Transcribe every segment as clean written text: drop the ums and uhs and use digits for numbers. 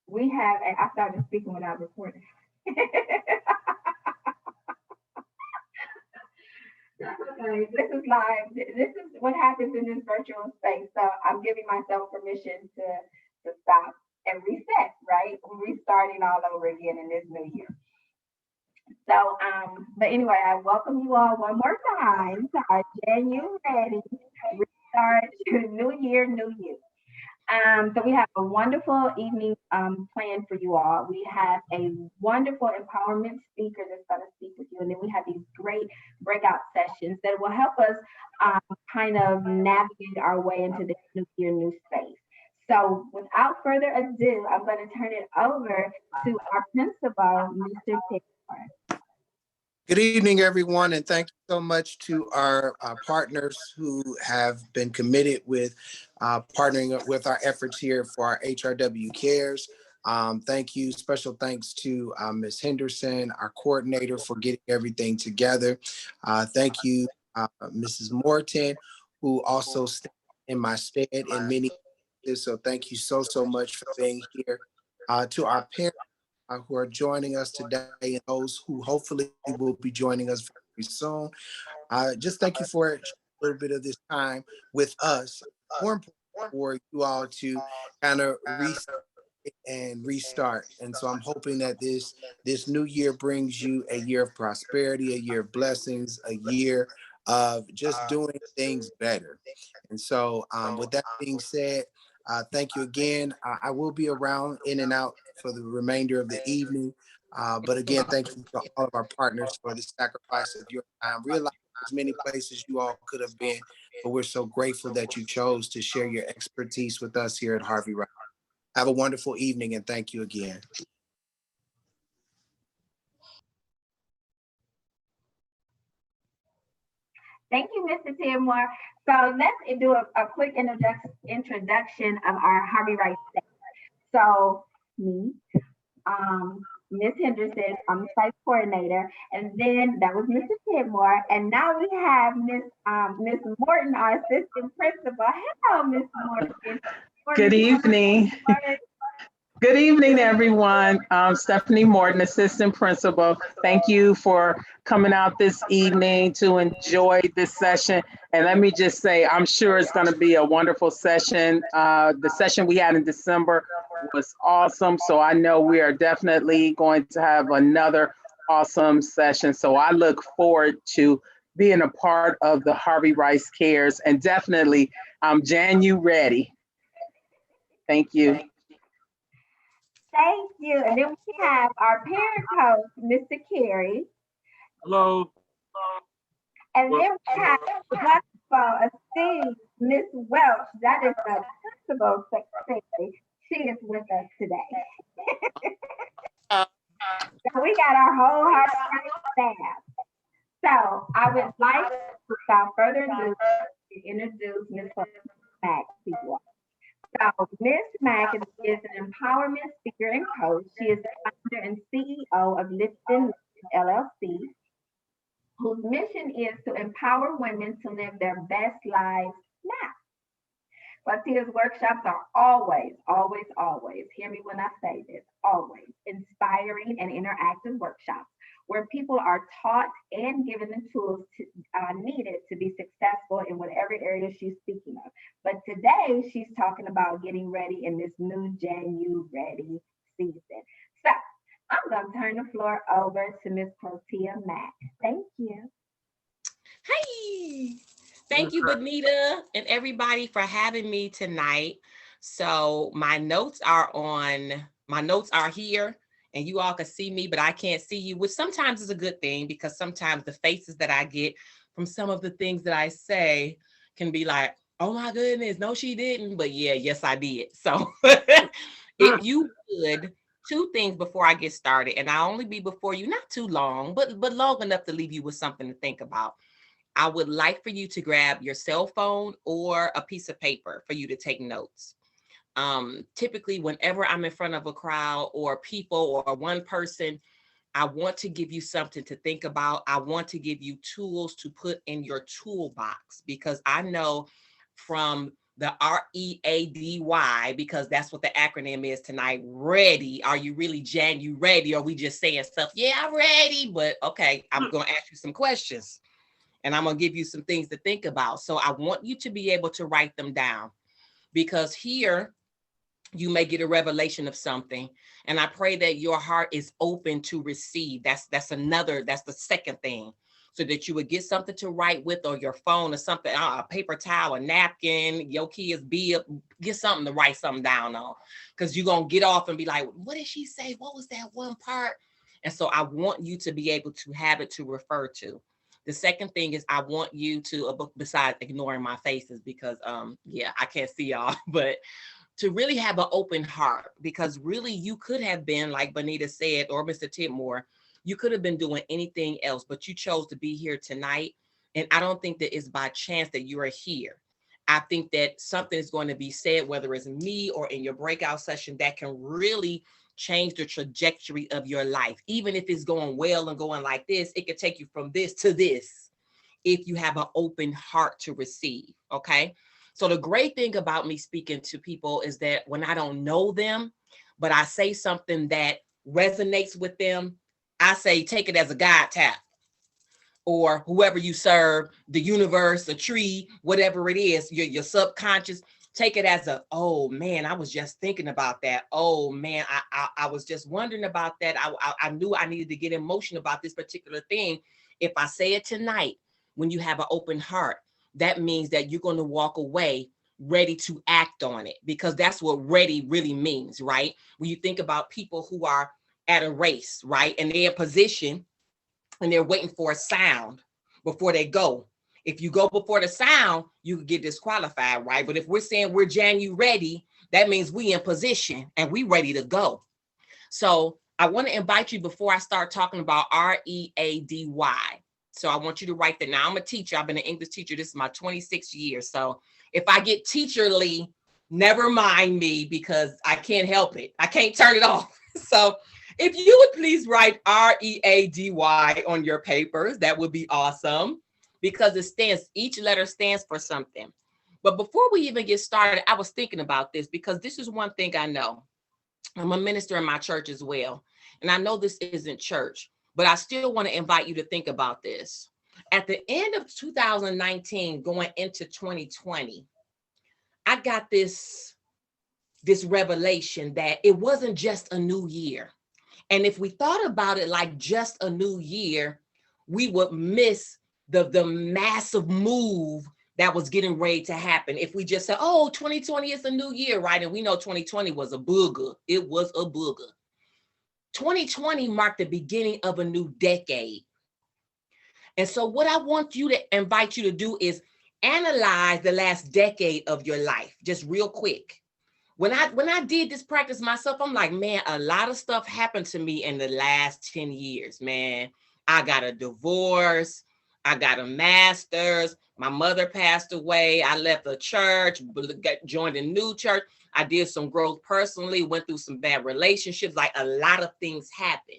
we have, and I started speaking without recording. That's okay. This is live. This is what happens in this virtual space. So I'm giving myself permission to stop and reset, right? We're restarting all over again in this new year. So, but anyway, I welcome you all one more time to our January restart, new year, new you. So we have a wonderful evening planned for you all. We have a wonderful empowerment speaker that's going to speak with you, and then we have these great breakout sessions that will help us kind of navigate our way into this new year, new space. So without further ado, I'm going to turn it over to our principal, Mr. Taylor. Good evening, everyone, and thank you so much to our partners who have been committed with partnering up with our efforts here for our HRW Cares. Thank you. Special thanks to Ms. Henderson, our coordinator, for getting everything together. Thank you, Mrs. Morton, who also stayed in my stead in many cases. So thank you so much for being here. To our parents who are joining us today and those who hopefully will be joining us very soon. Just thank you for a little bit of this time with us. More important for you all to kind of reset and restart. And so I'm hoping that this new year brings you a year of prosperity, a year of blessings, a year of just doing things better. And so with that being said, thank you again. I will be around in and out for the remainder of the evening. But again, thank you to all of our partners for the sacrifice of your time. Realize there's many places you all could have been, but we're so grateful that you chose to share your expertise with us here at Harvey Rice. Have a wonderful evening, and thank you again. Thank you, Mr. Timmore. So let's do a quick introduction of our Harvey Rice. So me, Miss Henderson, I'm the site coordinator, and then that was Mr. Tidmore, and now we have Miss Morton, our assistant principal. Hello, Miss Morton. Good evening. Good evening, everyone. Stephanie Morton, assistant principal. Thank you for coming out this evening to enjoy this session. And let me just say, I'm sure it's going to be a wonderful session. The session we had in December was awesome. So I know we are definitely going to have another awesome session. So I look forward to being a part of the Harvey Rice Cares, and definitely JanuREADY. Thank you. Thank you. And then we have our parent host, Mr. Carey. Hello. And then we have the wonderful, esteemed Miss Welch. That is the principal secretary. She is with us today. So we got our whole Harvey Rice staff. So I would like, without further ado, to introduce Ms. Mack to you all. So Ms. Mack is an empowerment speaker and coach. She is the founder and CEO of Lipton LLC, whose mission is to empower women to live their best lives now. Latia's workshops are always, hear me when I say this, always inspiring and interactive workshops where people are taught and given the tools needed to be successful in whatever area she's speaking of. But today she's talking about getting ready in this new JanuREADY season. So I'm going to turn the floor over to Miss Protea Mack. Thank you. Hey, thank you, Benita, and everybody for having me tonight. So my notes are here, and you all can see me, but I can't see you, which sometimes is a good thing, because sometimes the faces that I get from some of the things that I say can be like, oh my goodness, no, she didn't. But yeah, yes, I did. So if you would, two things before I get started, and I'll only be before you not too long, but long enough to leave you with something to think about. I would like for you to grab your cell phone or a piece of paper for you to take notes. Typically, whenever I'm in front of a crowd or people or one person, I want to give you something to think about. I want to give you tools to put in your toolbox, because I know from the READY, because that's what the acronym is tonight. Ready. Are you really you ready? Or are we just saying stuff? Yeah, I'm ready. But okay, I'm going to ask you some questions and I'm going to give you some things to think about. So I want you to be able to write them down, because here you may get a revelation of something. And I pray that your heart is open to receive. That's the second thing. So that you would get something to write with, or your phone or something, a paper towel, a napkin, your kids get something to write something down on, because you're going to get off and be like, what did she say? What was that one part? And so I want you to be able to have it to refer to. The second thing is I want you to, besides ignoring my faces, because I can't see y'all, but to really have an open heart, because really you could have been, like Bonita said, or Mr. Tidmore, you could have been doing anything else, but you chose to be here tonight. And I don't think that it's by chance that you are here. I think that something is going to be said, whether it's me or in your breakout session, that can really change the trajectory of your life. Even if it's going well and going like this, it could take you from this to this if you have an open heart to receive. Okay. So the great thing about me speaking to people is that when I don't know them, but I say something that resonates with them, I say, take it as a God tap, or whoever you serve, the universe, a tree, whatever it is, your subconscious, take it as oh man, I was just thinking about that. Oh man, I was just wondering about that. I knew I needed to get emotional about this particular thing. If I say it tonight, when you have an open heart, that means that you're going to walk away ready to act on it, because that's what ready really means, right? When you think about people who are at a race, right? And they're in position and they're waiting for a sound before they go. If you go before the sound, you could get disqualified, right? But if we're saying we're JanuREADY, that means we in position and we ready to go. So I want to invite you, before I start talking about READY. So I want you to write that. Now I'm a teacher. I've been an English teacher. This is my 26th year. So if I get teacherly, never mind me, because I can't help it. I can't turn it off. So if you would please write READY on your papers, that would be awesome, because each letter stands for something. But before we even get started, I was thinking about this, because this is one thing I know. I'm a minister in my church as well. And I know this isn't church, but I still want to invite you to think about this. At the end of 2019, going into 2020, I got this revelation that it wasn't just a new year. And if we thought about it like just a new year, we would miss the massive move that was getting ready to happen. If we just said, oh, 2020 is a new year, right? And we know 2020 was a booger. It was a booger. 2020 marked the beginning of a new decade. And so what I want you to invite you to do is analyze the last decade of your life, just real quick. When I did this practice myself, I'm like, man, a lot of stuff happened to me in the last 10 years, man. I got a divorce. I got a master's. My mother passed away. I left the church, joined a new church. I did some growth personally, went through some bad relationships. Like, a lot of things happened.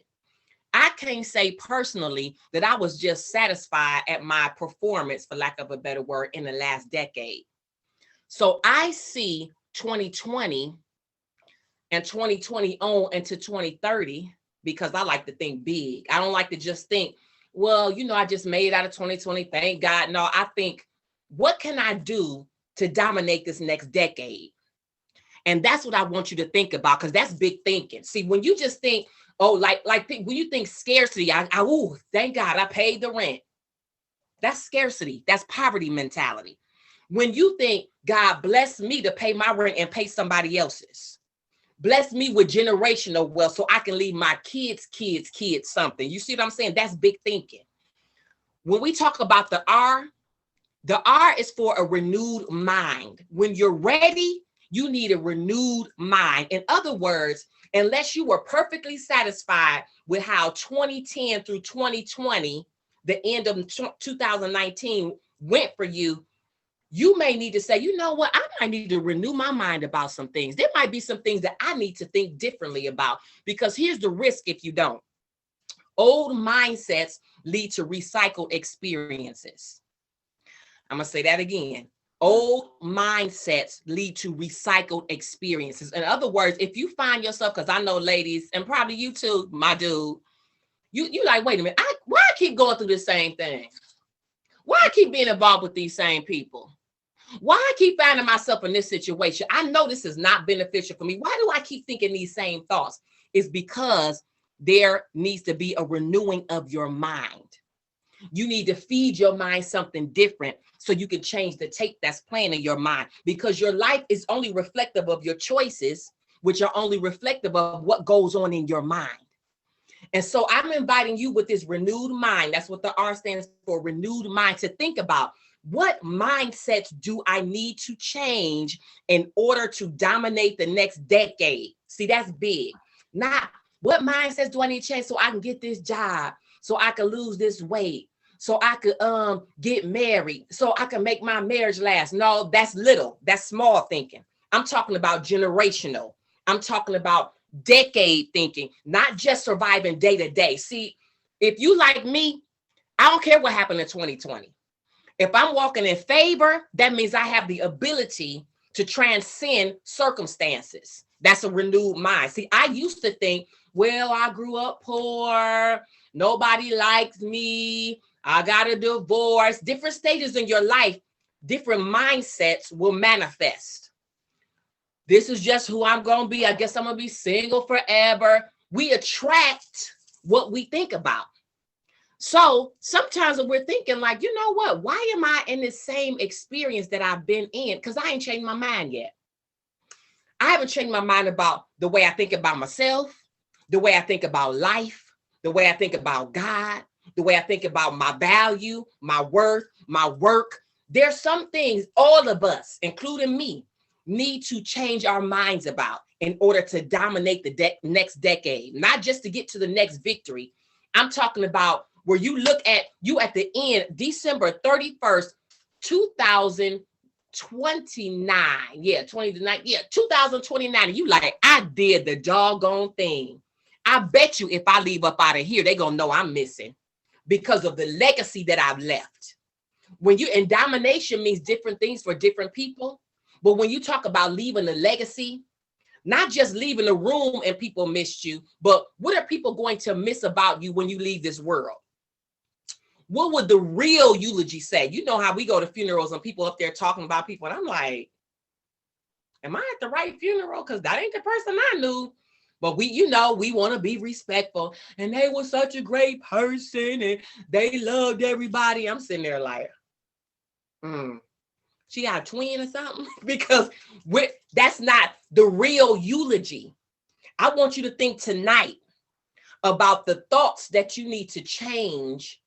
I can't say personally that I was just satisfied at my performance, for lack of a better word, in the last decade. So I see 2020 and 2020 on into 2030, because I like to think big. I don't like to just think, well, I just made it out of 2020. Thank God. No, I think, what can I do to dominate this next decade? And that's what I want you to think about, because that's big thinking. See, when you just think, oh, like when you think scarcity, oh, thank God I paid the rent. That's scarcity. That's poverty mentality. When you think, God bless me to pay my rent and pay somebody else's, bless me with generational wealth so I can leave my kids something. You see what I'm saying? That's big thinking. When we talk about the R is for a renewed mind. When you're ready, you need a renewed mind. In other words, unless you were perfectly satisfied with how 2010 through 2020, the end of 2019 went for you, you may need to say, you know what, I might need to renew my mind about some things. There might be some things that I need to think differently about, because here's the risk if you don't. Old mindsets lead to recycled experiences. I'm going to say that again. Old mindsets lead to recycled experiences. In other words, if you find yourself, because I know ladies, and probably you too, my dude, you like, wait a minute, why I keep going through the same thing? Why I keep being involved with these same people? Why I keep finding myself in this situation? I know this is not beneficial for me. Why do I keep thinking these same thoughts? It's because there needs to be a renewing of your mind. You need to feed your mind something different so you can change the tape that's playing in your mind, because your life is only reflective of your choices, which are only reflective of what goes on in your mind. And so I'm inviting you with this renewed mind. That's what the R stands for, renewed mind, to think about what mindsets do I need to change in order to dominate the next decade? See, that's big. Not what mindsets do I need to change so I can get this job, so I can lose this weight, so I could get married, so I can make my marriage last. No, that's little. That's small thinking. I'm talking about generational. I'm talking about decade thinking, not just surviving day to day. See, if you like me, I don't care what happened in 2020. If I'm walking in favor, that means I have the ability to transcend circumstances. That's a renewed mind. See, I used to think, well, I grew up poor. Nobody likes me. I got a divorce. Different stages in your life, different mindsets will manifest. This is just who I'm going to be. I guess I'm going to be single forever. We attract what we think about. So sometimes we're thinking like, you know what? Why am I in the same experience that I've been in? Because I ain't changed my mind yet. I haven't changed my mind about the way I think about myself, the way I think about life, the way I think about God, the way I think about my value, my worth, my work. There's some things all of us, including me, need to change our minds about in order to dominate the next decade, not just to get to the next victory. I'm talking about where you look at you at the end, December 31st, 2029. Yeah, 2029. And you like, I did the doggone thing. I bet you if I leave up out of here, they're going to know I'm missing because of the legacy that I've left. When you in domination means different things for different people. But when you talk about leaving a legacy, not just leaving a room and people missed you, but what are people going to miss about you when you leave this world? What would the real eulogy say? You know how we go to funerals and people up there talking about people, and I'm like, am I at the right funeral? Because that ain't the person I knew. But we want to be respectful. And they were such a great person and they loved everybody. I'm sitting there like, she got a twin or something? Because that's not the real eulogy. I want you to think tonight about the thoughts that you need to change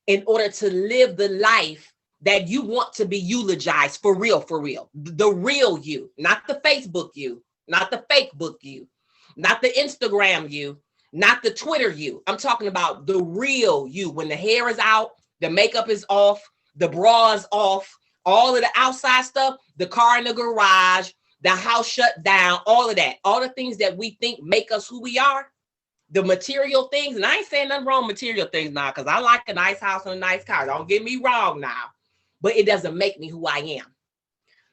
in order to live the life that you want to be eulogized for real, for real. The real you, not the Facebook you, not the fake book you, not the Instagram you, not the Twitter you. I'm talking about the real you. When the hair is out, the makeup is off, the bra is off, all of the outside stuff, the car in the garage, the house shut down, all of that, all the things that we think make us who we are, the material things. And I ain't saying nothing wrong with material things now, because I like a nice house and a nice car. Don't get me wrong now, but it doesn't make me who I am.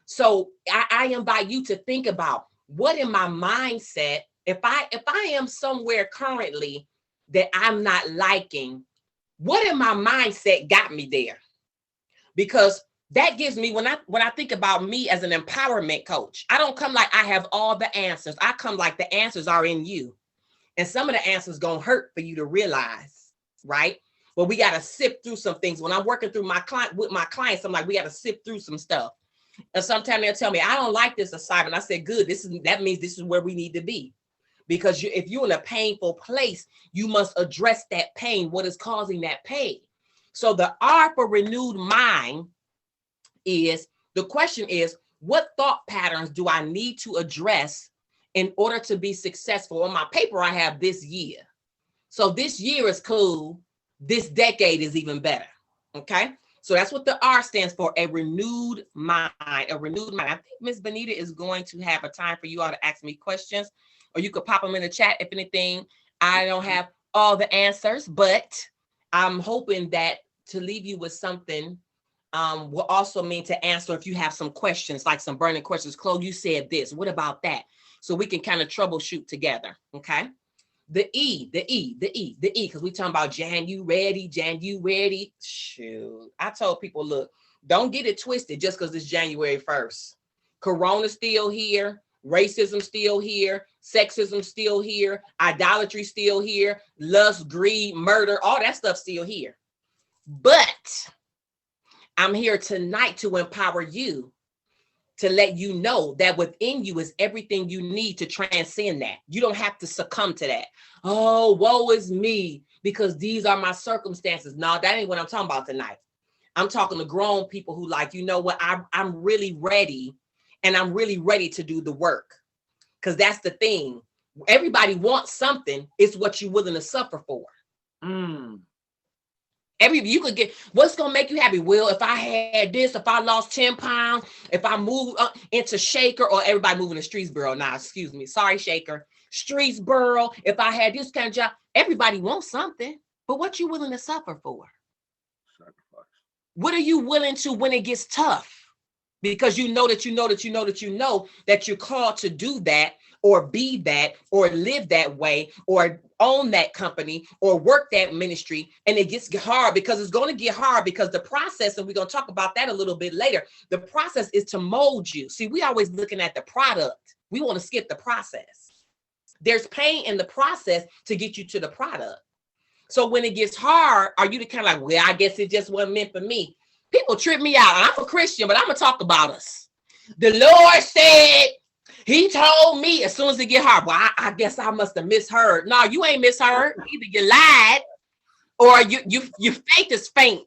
So I invite you to think about, what in my mindset, if I am somewhere currently that I'm not liking, what in my mindset got me there? Because that gives me, when I think about me as an empowerment coach, I don't come like I have all the answers. I come like the answers are in you. And some of the answers gonna hurt for you to realize, right? But we got to sift through some things. When I'm working through with my clients, I'm like, we got to sift through some stuff. And sometimes they'll tell me, I don't like this assignment. I said, good, that means this is where we need to be. Because if you're in a painful place, you must address that pain. What is causing that pain? So the R for renewed mind is, the question is, what thought patterns do I need to address in order to be successful? On my paper, I have this year. So this year is cool. This decade is even better. Okay. So that's what the R stands for, a renewed mind, a renewed mind. I think Miss Benita is going to have a time for you all to ask me questions, or you could pop them in the chat. If anything, I don't have all the answers, but I'm hoping that to leave you with something will also mean to answer if you have some questions, like some burning questions. Chloe, you said this, what about that? So we can kind of troubleshoot together, okay? The E, because we talking about JanuREADY. Shoot, I told people, look, don't get it twisted just because it's January 1st. Corona still here, racism still here, sexism still here, idolatry still here, lust, greed, murder, all that stuff still here. But I'm here tonight to empower you, to let you know that within you is everything you need to transcend that. You don't have to succumb to that. Oh, woe is me because these are my circumstances. No, that ain't what I'm talking about tonight. I'm talking to grown people who like, you know what, I'm really ready, and I'm really ready to do the work. Because that's the thing. Everybody wants something. It's what you're willing to suffer for. You could get, what's going to make you happy? Well, if I had this, if I lost 10 pounds, if I move into Shaker, or everybody moving to Streetsboro now, excuse me. Sorry, Shaker. Streetsboro, if I had this kind of job, everybody wants something, but what you willing to suffer for? Sacrifice. What are you willing to when it gets tough? Because you know that you're called to do that, or be that, or live that way, or own that company, or work that ministry, and it gets hard, because it's going to get hard, because the process, and we're going to talk about that a little bit later, the process is to mold you. See, we always looking at the product. We want to skip the process. There's pain in the process to get you to the product. So when it gets hard, are you the kind of like, well, I guess it just wasn't meant for me? People trip me out. I'm a Christian, but I'm going to talk about us. The Lord said, he told me as soon as it get hard. Well, I guess I must have misheard. No, you ain't misheard. Either you lied or your faith is faint.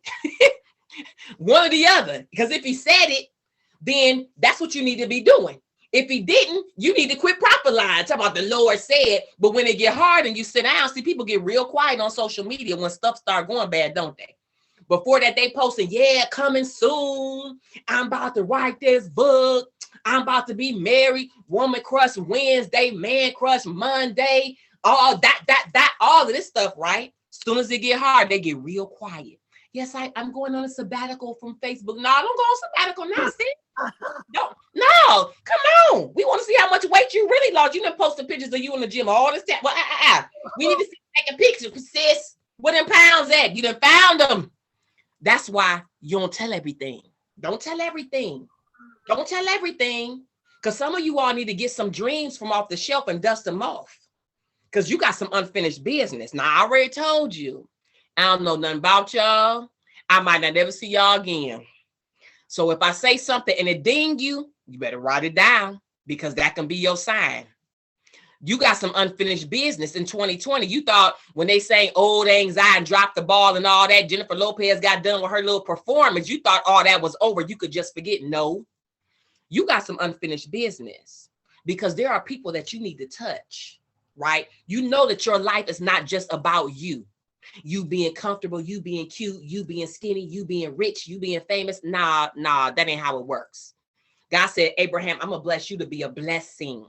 One or the other. Because if he said it, then that's what you need to be doing. If he didn't, you need to quit prophesying. Talk about the Lord said. But when it get hard and you sit down, see, people get real quiet on social media when stuff start going bad, don't they? Before that, they posting, yeah, coming soon. I'm about to write this book. I'm about to be married. Woman crush Wednesday, man crush Monday. All that, all of this stuff, right? As soon as it get hard, they get real quiet. Yes, I'm going on a sabbatical from Facebook. No, don't go on sabbatical now, sis. No, come on. We want to see how much weight you really lost. You done posted pictures of you in the gym all this time. Well, we need to see taking pictures, sis. Where them pounds at? You done found them. That's why you don't tell everything. Don't tell everything. Don't tell everything. Because some of you all need to get some dreams from off the shelf and dust them off. Because you got some unfinished business. Now, I already told you. I don't know nothing about y'all. I might not ever see y'all again. So if I say something and it ding you, you better write it down, because that can be your sign. You got some unfinished business in 2020. You thought when they say old anxiety, dropped the ball and all that, Jennifer Lopez got done with her little performance, you thought all that was over. You could just forget. No, you got some unfinished business, because there are people that you need to touch, right? You know that your life is not just about you. You being comfortable, you being cute, you being skinny, you being rich, you being famous. Nah, that ain't how it works. God said, Abraham, I'm going to bless you to be a blessing.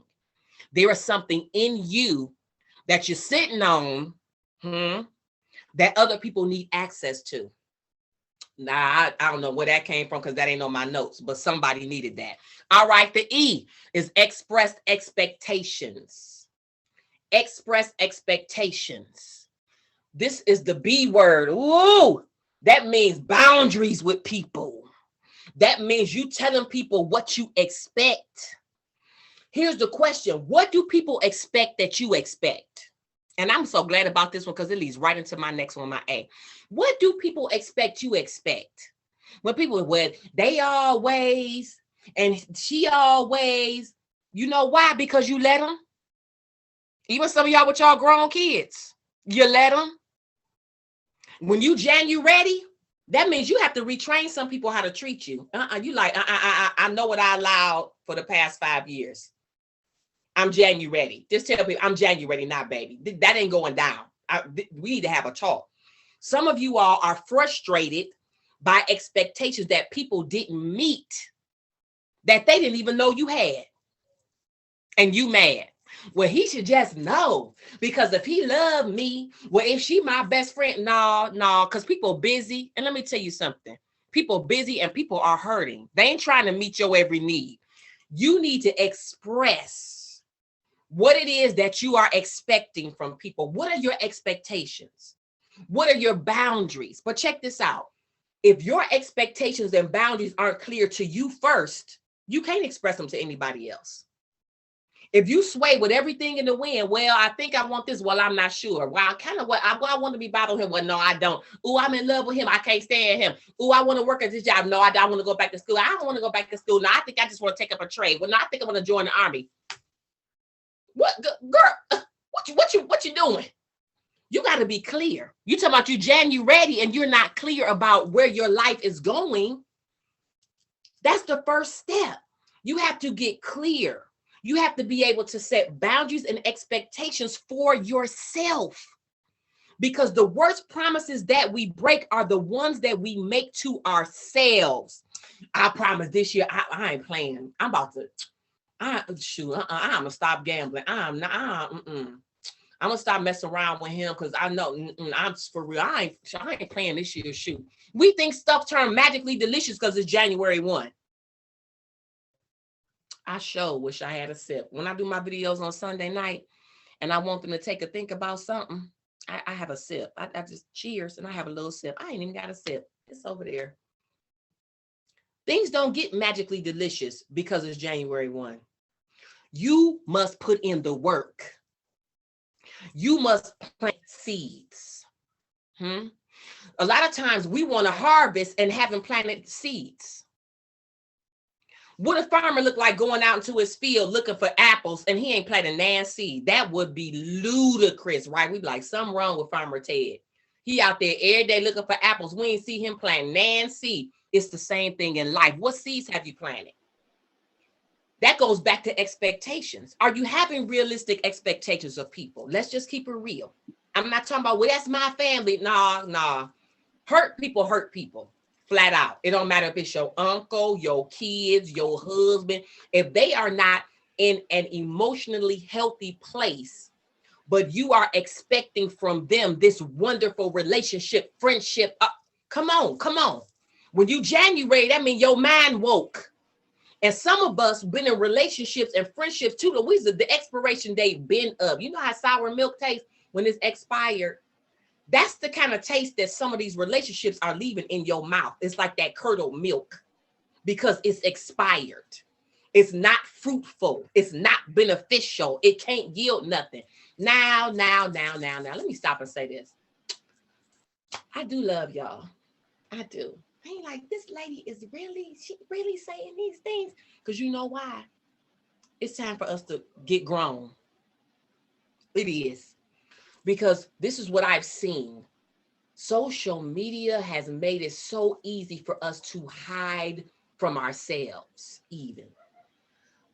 There is something in you that you're sitting on that other people need access to. Nah, I don't know where that came from, because that ain't on my notes, but somebody needed that. All right, the E is expressed expectations. Express expectations. This is the B word. Ooh, that means boundaries with people. That means you telling people what you expect. Here's the question. What do people expect that you expect? And I'm so glad about this one, because it leads right into my next one, my A. What do people expect you expect? When people, well, they always, and she always, you know why? Because you let them. Even some of y'all with y'all grown kids, you let them. When you JanuREADY, that means you have to retrain some people how to treat you. You like, I know what I allowed for the past 5 years. I'm JanuREADY. Just tell people I'm JanuREADY, not baby. That ain't going down. We need to have a talk. Some of you all are frustrated by expectations that people didn't meet, that they didn't even know you had. And you mad. Well, he should just know, because if he loved me, well, if she my best friend, no, because people busy. And let me tell you something. People busy and people are hurting. They ain't trying to meet your every need. You need to express what it is that you are expecting from people. What are your expectations? What are your boundaries? But check this out. If your expectations and boundaries aren't clear to you first, you can't express them to anybody else. If you sway with everything in the wind, well, I think I want this. Well, I'm not sure. Well, I want to be bothered with him. Well, no, I don't. Oh, I'm in love with him. I can't stand him. Oh, I want to work at this job. No, I don't want to go back to school. I don't want to go back to school. No, I think I just want to take up a trade. Well, no, I think I want to join the army. What, girl? What you doing? You got to be clear. You talking about you ready, and you're not clear about where your life is going. That's the first step. You have to get clear. You have to be able to set boundaries and expectations for yourself, because the worst promises that we break are the ones that we make to ourselves. I promise this year, I ain't playing. I'm gonna stop gambling. I'm gonna stop messing around with him, because I know I'm for real. I ain't playing this year. Shoot, we think stuff turned magically delicious because it's January 1. I sure wish I had a sip. When I do my videos on Sunday night and I want them to take a think about something, I have a sip. I just cheers and I have a little sip. I ain't even got a sip. It's over there. Things don't get magically delicious because it's January 1. You must put in the work. You must plant seeds. A lot of times we want to harvest and haven't planted seeds. What a farmer look like going out into his field looking for apples and he ain't planting nan seed? That would be ludicrous, right? We'd be like, something wrong with Farmer Ted. He out there every day looking for apples. We ain't see him plant nan seed. It's the same thing in life. What seeds have you planted? That goes back to expectations. Are you having realistic expectations of people? Let's just keep it real. I'm not talking about, well, that's my family. Nah. Hurt people. Flat out. It don't matter if it's your uncle, your kids, your husband. If they are not in an emotionally healthy place, but you are expecting from them this wonderful relationship, friendship. Come on. When you January, that means your mind woke. And some of us been in relationships and friendships too. The expiration date been up. You know how sour milk tastes when it's expired? That's the kind of taste that some of these relationships are leaving in your mouth. It's like that curdled milk because it's expired. It's not fruitful. It's not beneficial. It can't yield nothing. Now. Let me stop and say this. I do love y'all. I do. I ain't like, this lady she really saying these things. Because you know why? It's time for us to get grown. It is. Because this is what I've seen. Social media has made it so easy for us to hide from ourselves, even.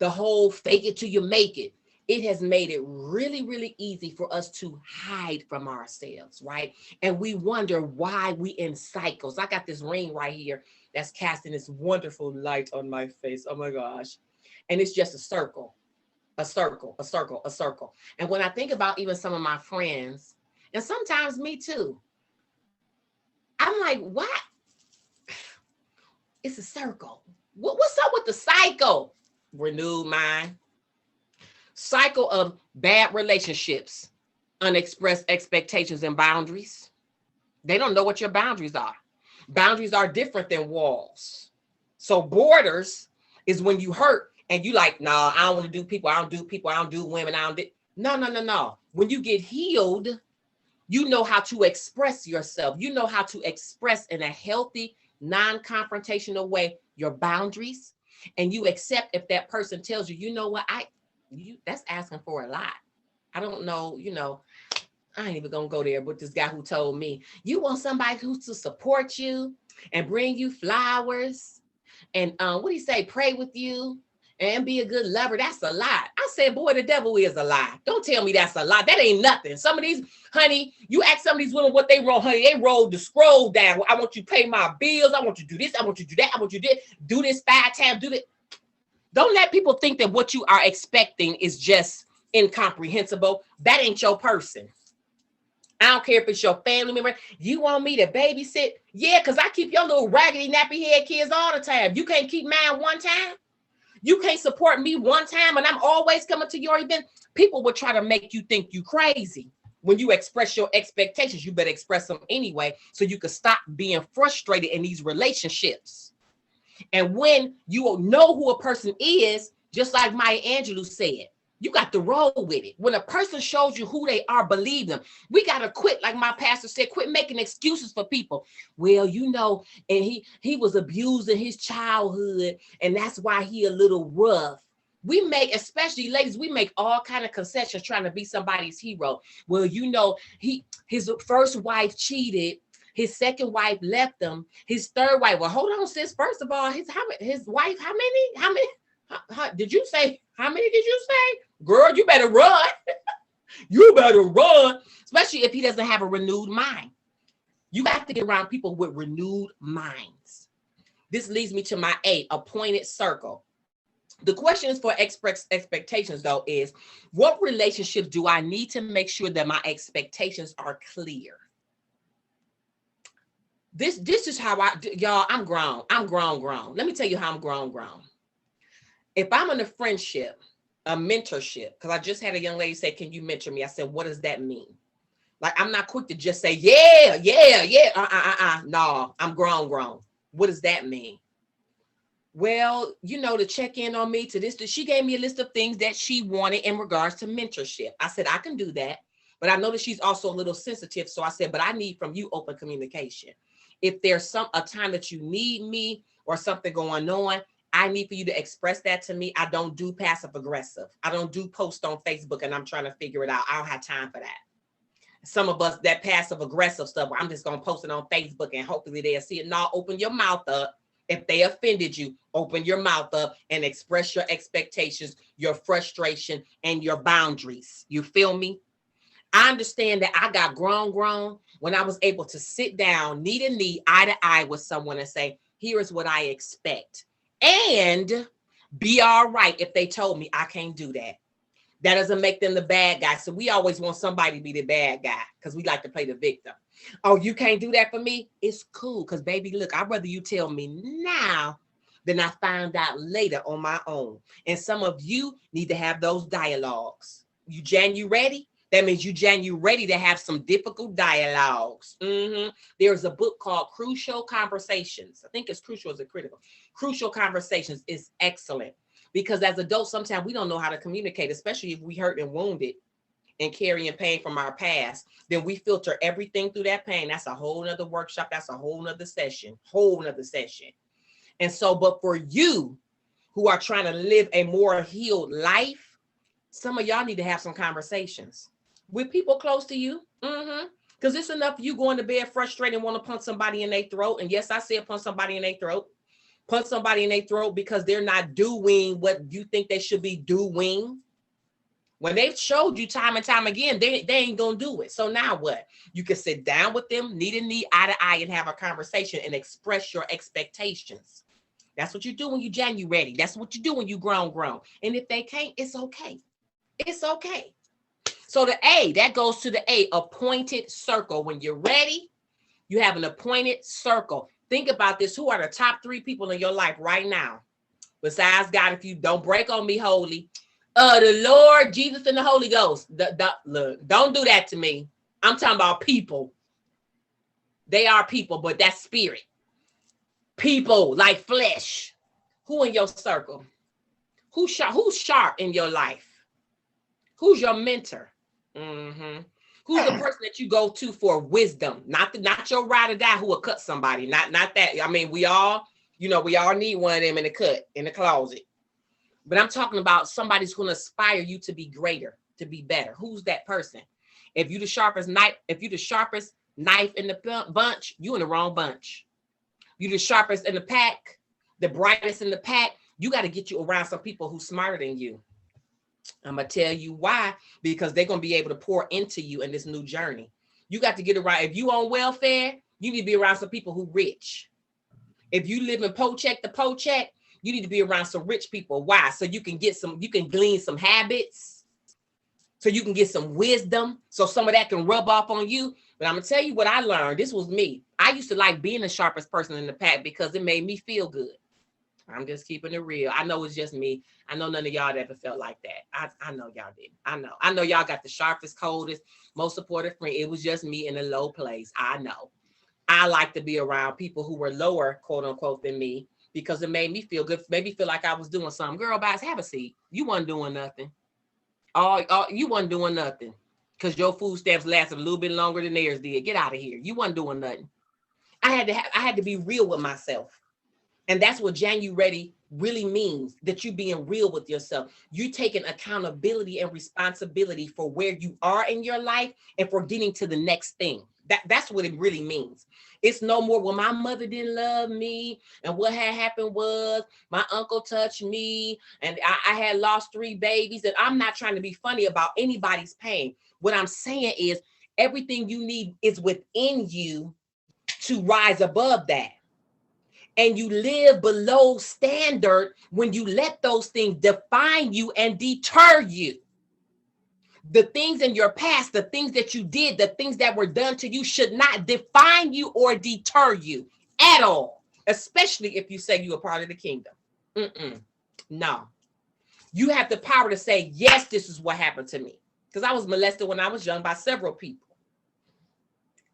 The whole fake it till you make it. It has made it really, really easy for us to hide from ourselves, right? And we wonder why we in cycles. I got this ring right here that's casting this wonderful light on my face. Oh my gosh. And it's just a circle. A circle. And when I think about even some of my friends, and sometimes me too, I'm like, what? It's a circle. What's up with the cycle? Renewed mind. Cycle of bad relationships, unexpressed expectations and boundaries. They don't know what your boundaries are. Boundaries are different than walls. So borders is when you hurt and you like, nah, I don't want to do people. I don't do women. No. When you get healed, you know how to express yourself. You know how to express in a healthy, non-confrontational way your boundaries. And you accept if that person tells you, you know what, that's asking for a lot. I don't know, I ain't even gonna go there, but this guy who told me, you want somebody who's to support you and bring you flowers and what do you say, pray with you and be a good lover. That's a lie. I said, boy, the devil is a lie. Don't tell me that's a lie. That ain't nothing. Some of these, honey, you ask some of these women what they roll, honey, they roll the scroll down. I want you to pay my bills. I want you to do this. I want you to do that. I want you to do this 5 times, do that. Don't let people think that what you are expecting is just incomprehensible. That ain't your person. I don't care if it's your family member. You want me to babysit? Yeah, because I keep your little raggedy nappy head kids all the time. You can't keep mine one time. You can't support me one time and I'm always coming to your event. People will try to make you think you crazy. When you express your expectations, you better express them anyway so you can stop being frustrated in these relationships. And when you know who a person is, just like Maya Angelou said, you got to roll with it. When a person shows you who they are, believe them. We got to quit, like my pastor said, quit making excuses for people. Well, you know, and he was abused in his childhood, and that's why he a little rough. We make, especially ladies, we make all kind of concessions trying to be somebody's hero. Well, you know, his first wife cheated. His second wife left him. His third wife, well, hold on, sis. First of all, his wife, how many? Did you say, how many did you say? Girl, you better run. You better run, especially if he doesn't have a renewed mind. You have to get around people with renewed minds. This leads me to my A, appointed circle. The question is for expectations, though, is what relationships do I need to make sure that my expectations are clear? This is how y'all, I'm grown. I'm grown. Let me tell you how I'm grown. If I'm in a friendship, a mentorship, because I just had a young lady say, can you mentor me? I said, what does that mean? Like, I'm not quick to just say, yeah. No, I'm grown. What does that mean? Well, you know, to check in on me, to this, she gave me a list of things that she wanted in regards to mentorship. I said, I can do that. But I know that she's also a little sensitive. So I said, but I need from you open communication. If there's a time that you need me or something going on, I need for you to express that to me. I don't do passive aggressive. I don't do post on Facebook and I'm trying to figure it out. I don't have time for that. Some of us, that passive aggressive stuff, where I'm just going to post it on Facebook and hopefully they'll see it. No, open your mouth up. If they offended you, open your mouth up and express your expectations, your frustration, and your boundaries. You feel me? I understand that I got grown when I was able to sit down, knee to knee, eye to eye with someone and say, here is what I expect. And be all right if they told me I can't do that. That doesn't make them the bad guy. So we always want somebody to be the bad guy because we like to play the victim. Oh, you can't do that for me? It's cool because, baby, look, I'd rather you tell me now than I find out later on my own. And some of you need to have those dialogues. You ready? That means you ready to have some difficult dialogues. There's a book called Crucial Conversations. I think it's crucial as a critical. Crucial Conversations is excellent because as adults, sometimes we don't know how to communicate, especially if we hurt and wounded and carrying pain from our past. Then we filter everything through that pain. That's a whole nother workshop. That's a whole nother session. And so, but for you who are trying to live a more healed life, some of y'all need to have some conversations with people close to you. Because it's enough you going to bed frustrated and want to punch somebody in their throat. And yes, I said punch somebody in their throat. Punch somebody in their throat because they're not doing what you think they should be doing. When they've showed you time and time again, they ain't going to do it. So now what? You can sit down with them, knee to knee, eye to eye, and have a conversation and express your expectations. That's what you do when you JanuREADY. That's what you do when you grown. And if they can't, it's okay. It's okay. So the A, that goes to the A, appointed circle. When you're ready, you have an appointed circle. Think about this. Who are the top 3 people in your life right now? Besides God, if you don't break on me, holy. The Lord, Jesus, and the Holy Ghost. Look, don't do that to me. I'm talking about people. They are people, but that's spirit. People like flesh. Who in your circle? Who's sharp in your life? Who's your mentor? Who's the person that you go to for wisdom? Not your ride or die who will cut somebody. Not that. I mean, we all need one of them in the cut, in the closet. But I'm talking about somebody who's going to inspire you to be greater, to be better. Who's that person? If you the sharpest knife in the bunch, you in the wrong bunch. You the sharpest in the pack, the brightest in the pack. You got to get you around some people who's smarter than you. I'm going to tell you why, because they're going to be able to pour into you in this new journey. You got to get around. If you on welfare, you need to be around some people who rich. If you live in paycheck to paycheck, you need to be around some rich people. Why? So you can glean some habits. so you can get some wisdom, so some of that can rub off on you. But I'm gonna tell you what I learned. This was me. I used to like being the sharpest person in the pack because it made me feel good. I'm just keeping it real. I know it's just me. I know none of y'all ever felt like that. I know y'all didn't. I know y'all got the sharpest, coldest, most supportive friend. It was just me in a low place. I know. I like to be around people who were lower, quote unquote, than me because it made me feel good. Made me feel like I was doing something. Girl, guys, have a seat. You wasn't doing nothing. You wasn't doing nothing because your food stamps lasted a little bit longer than theirs did. Get out of here. You wasn't doing nothing. I had to be real with myself. And that's what JanuREADY really means, that you being real with yourself. You taking accountability and responsibility for where you are in your life and for getting to the next thing. That's what it really means. It's no more, well, my mother didn't love me. And what had happened was my uncle touched me and I had lost 3 babies. And I'm not trying to be funny about anybody's pain. What I'm saying is everything you need is within you to rise above that. And you live below standard when you let those things define you and deter you. The things in your past, the things that you did, the things that were done to you should not define you or deter you at all, especially if you say you're a part of the kingdom. No. You have the power to say, yes, this is what happened to me. Because I was molested when I was young by several people.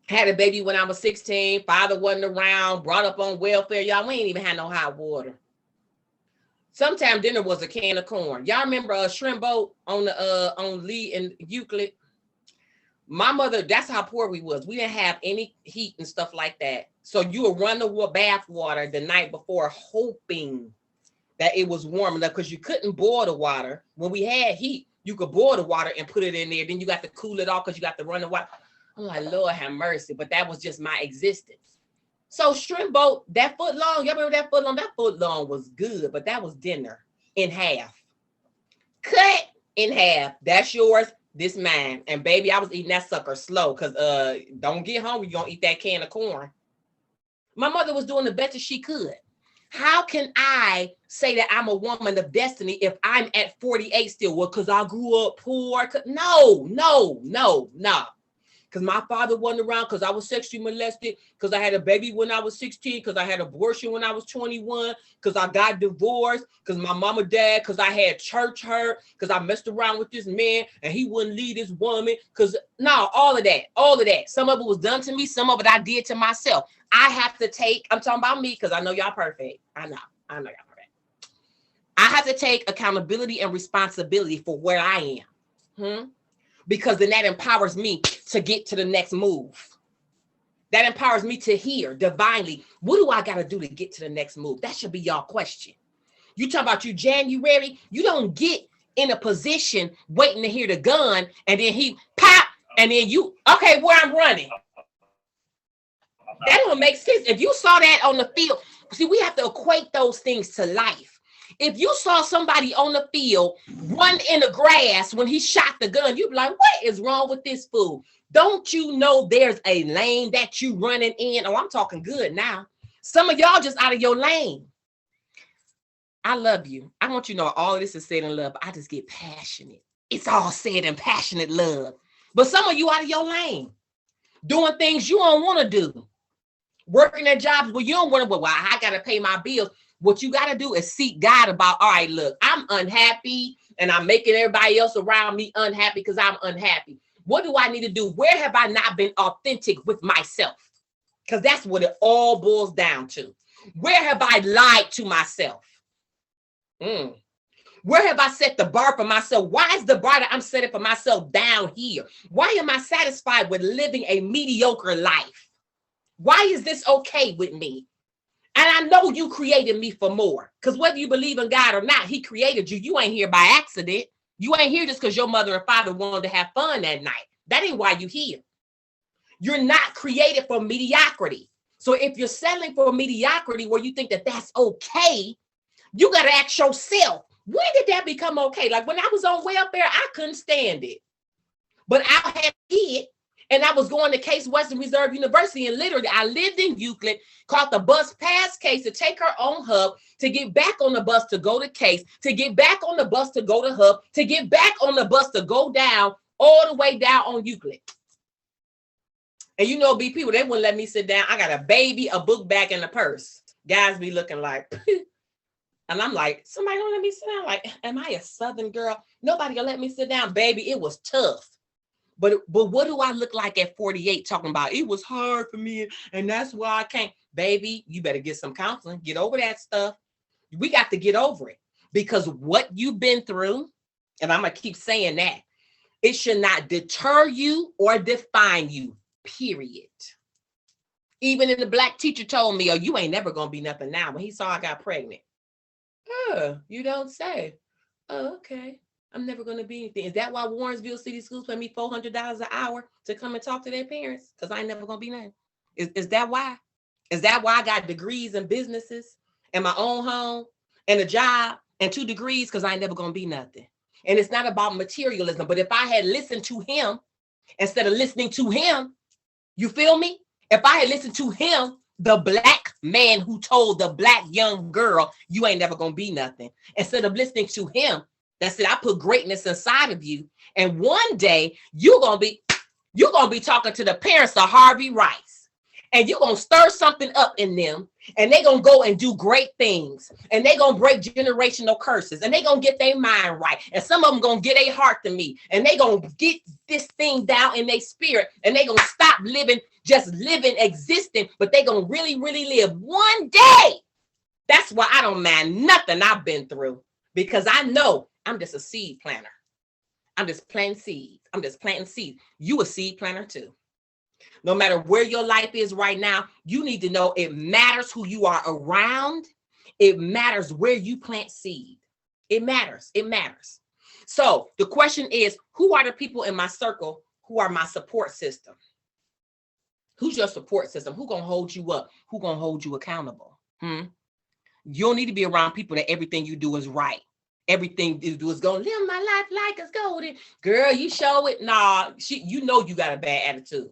Had a baby when I was 16, father wasn't around, brought up on welfare. Y'all, we ain't even had no hot water. Sometimes dinner was a can of corn. Y'all remember a shrimp boat on Lee and Euclid? My mother, that's how poor we was. We didn't have any heat and stuff like that. So you would run the bath water the night before hoping that it was warm enough because you couldn't boil the water. When we had heat, you could boil the water and put it in there. Then you got to cool it off because you got to run the water. I'm like, Lord have mercy, but that was just my existence. So shrimp boat, that foot long, y'all remember that foot long? That foot long was good, but that was dinner in half. Cut in half. That's yours, this mine. And baby, I was eating that sucker slow because don't get hungry, you're gonna eat that can of corn. My mother was doing the best that she could. How can I say that I'm a woman of destiny if I'm at 48 still? Well, because I grew up poor. No. Because my father wasn't around, because I was sexually molested, because I had a baby when I was 16, because I had abortion when I was 21, because I got divorced, because my mama died, because I had church hurt, because I messed around with this man and he wouldn't leave this woman. Because no, all of that. Some of it was done to me. Some of it I did to myself. I have to take, I'm talking about me because I know y'all perfect. I know y'all perfect. I have to take accountability and responsibility for where I am. Because then that empowers me to get to the next move. That empowers me to hear divinely, what do I got to do to get to the next move? That should be y'all question. You talk about you January, you don't get in a position waiting to hear the gun and then he pop and then you, okay, where I'm running. That don't make sense. If you saw that on the field, see, we have to equate those things to life. If you saw somebody on the field run in the grass when he shot the gun, you'd be like, what is wrong with this fool? Don't you know there's a lane that you running in? Oh, I'm talking good now. Some of y'all just out of your lane. I love you. I want you to know all of this is said in love. I just get passionate. It's all said in passionate love. But some of you out of your lane, doing things you don't want to do, working at jobs where you don't want to, well, I got to pay my bills. What you got to do is seek God about, all right, look, I'm unhappy and I'm making everybody else around me unhappy because I'm unhappy. What do I need to do? Where have I not been authentic with myself? Because that's what it all boils down to. Where have I lied to myself? Where have I set the bar for myself? Why is the bar that I'm setting for myself down here? Why am I satisfied with living a mediocre life? Why is this okay with me? And I know you created me for more, because whether you believe in God or not, he created you. You ain't here by accident. You ain't here just because your mother and father wanted to have fun that night. That ain't why you here. You're not created for mediocrity. So if you're settling for mediocrity where you think that that's okay, you got to ask yourself, when did that become okay? Like when I was on welfare, I couldn't stand it. But I had a kid And I was going to Case Western Reserve University, and literally I lived in Euclid, caught the bus past Case to take her on Hub, to get back on the bus to go to Case, to get back on the bus to go to Hub, to get back on the bus to go down, all the way down on Euclid. And you know, be people, they wouldn't let me sit down. I got a baby, a book bag, and a purse. Guys be looking like, and I'm like, somebody don't let me sit down. Like, am I a Southern girl? Nobody gonna let me sit down, baby. It was tough. But what do I look like at 48 talking about? It was hard for me, and that's why I can't. Baby, you better get some counseling. Get over that stuff. We got to get over it, because what you've been through, and I'm going to keep saying that, it should not deter you or define you, period. Even if the Black teacher told me, oh, you ain't never going to be nothing now, when he saw I got pregnant. Oh, you don't say. Oh, okay. I'm never going to be anything. Is that why Warrensville City Schools pay me $400 an hour to come and talk to their parents? Because I ain't never going to be nothing. Is that why? Is that why I got degrees in businesses and my own home and a job and 2 degrees? Because I ain't never going to be nothing. And it's not about materialism. But if I had listened to him instead of listening to him, you feel me? If I had listened to him, the Black man who told the Black young girl, you ain't never going to be nothing, instead of listening to him, that said, I put greatness inside of you. And one day you're going to be talking to the parents of Harvey Rice, and you're going to stir something up in them, and they're going to go and do great things, and they're going to break generational curses, and they're going to get their mind right. And some of them going to get their heart to me, and they're going to get this thing down in their spirit, and they're going to stop living, just living, existing, but they're going to really, really live one day. That's why I don't mind nothing I've been through, because I know I'm just a seed planter. I'm just planting seeds. I'm just planting seeds. You a seed planter too. No matter where your life is right now, you need to know it matters who you are around. It matters where you plant seed. It matters. It matters. So the question is, who are the people in my circle who are my support system? Who's your support system? Who gonna hold you up? Who gonna hold you accountable? You don't need to be around people that everything you do is right. Everything you do is gonna live my life like it's golden. Girl, you show it. Nah, you know you got a bad attitude.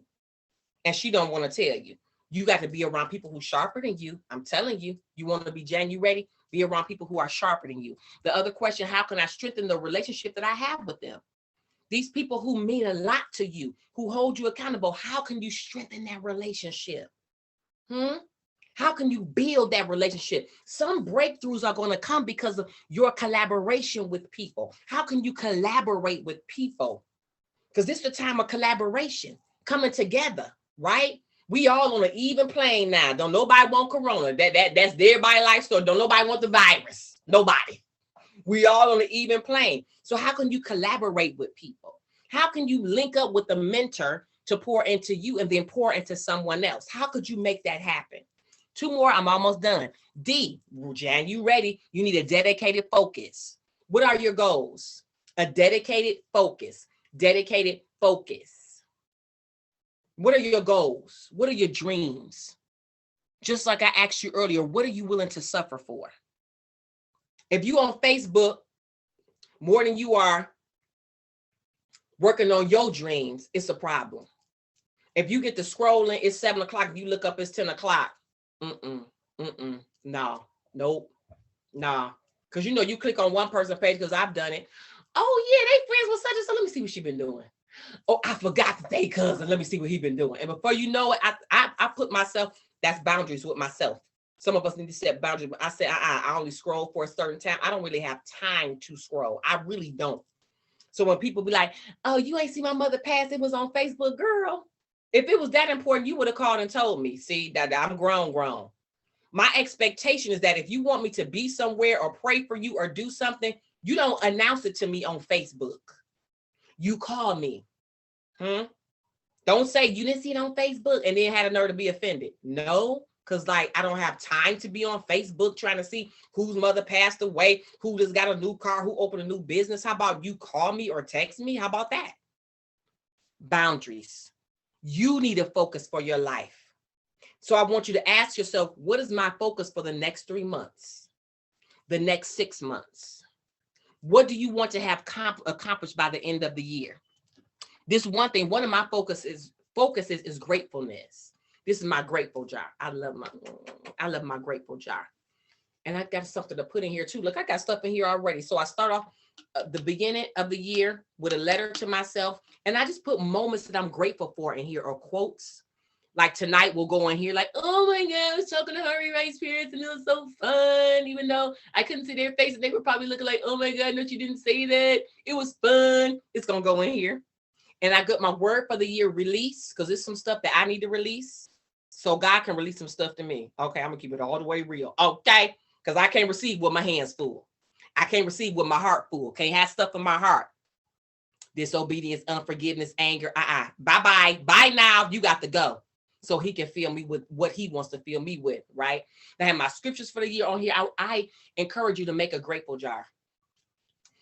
And she don't want to tell you. You got to be around people who are sharper than you. I'm telling you, you want to be JanuREADY? Be around people who are sharper than you. The other question, how can I strengthen the relationship that I have with them? These people who mean a lot to you, who hold you accountable, how can you strengthen that relationship? How can you build that relationship? Some breakthroughs are going to come because of your collaboration with people. How can you collaborate with people? Because this is the time of collaboration, coming together, right? We all on an even plane now. Don't nobody want corona. That's everybody's life story. Don't nobody want the virus. Nobody. We all on an even plane. So how can you collaborate with people? How can you link up with a mentor to pour into you and then pour into someone else? How could you make that happen? 2 more, I'm almost done. D, JanuREADY, you need a dedicated focus. What are your goals? A dedicated focus. Dedicated focus. What are your goals? What are your dreams? Just like I asked you earlier, what are you willing to suffer for? If you on Facebook more than you are working on your dreams, it's a problem. If you get to scrolling, it's 7 o'clock. If you look up, it's 10 o'clock. No, nope, nah. Because you know, you click on one person's page, because I've done it. Oh yeah, they friends with such and so. Let me see what she been doing. Oh, I forgot to say cousin. Let me see what he been doing. And before you know it, I put myself, that's boundaries with myself. Some of us need to set boundaries. I said, I only scroll for a certain time. I don't really have time to scroll. I really don't. So when people be like, oh, you ain't see my mother pass, it was on Facebook, girl. If it was that important, you would have called and told me. See, that I'm grown. My expectation is that if you want me to be somewhere or pray for you or do something, you don't announce it to me on Facebook. You call me. Don't say you didn't see it on Facebook and then had a nerve to be offended. No, because like I don't have time to be on Facebook trying to see whose mother passed away, who just got a new car, who opened a new business. How about you call me or text me? How about that? Boundaries. You need a focus for your life. So I want you to ask yourself, what is my focus for the next 3 months? The next 6 months? What do you want to have accomplished by the end of the year? This one thing, one of my focus is focus is gratefulness. This is my grateful jar. I love my grateful jar. And I got something to put in here too. Look, I got stuff in here already. So I start off the beginning of the year with a letter to myself. And I just put moments that I'm grateful for in here, or quotes. Like tonight we'll go in here like, oh my God, I was talking to Harvey Rice C.A.R.E.S and it was so fun. Even though I couldn't see their faces, they were probably looking like, oh my God, no, you didn't say that. It was fun. It's going to go in here. And I got my word for the year, release, because there's some stuff that I need to release so God can release some stuff to me. Okay, I'm going to keep it all the way real. Okay, because I can't receive with my hands full. I can't receive with my heart full. Can't have stuff in my heart. Disobedience, unforgiveness, anger. Bye-bye. Bye now. You got to go. So he can fill me with what he wants to fill me with, right? I have my scriptures for the year on here. I encourage you to make a grateful jar.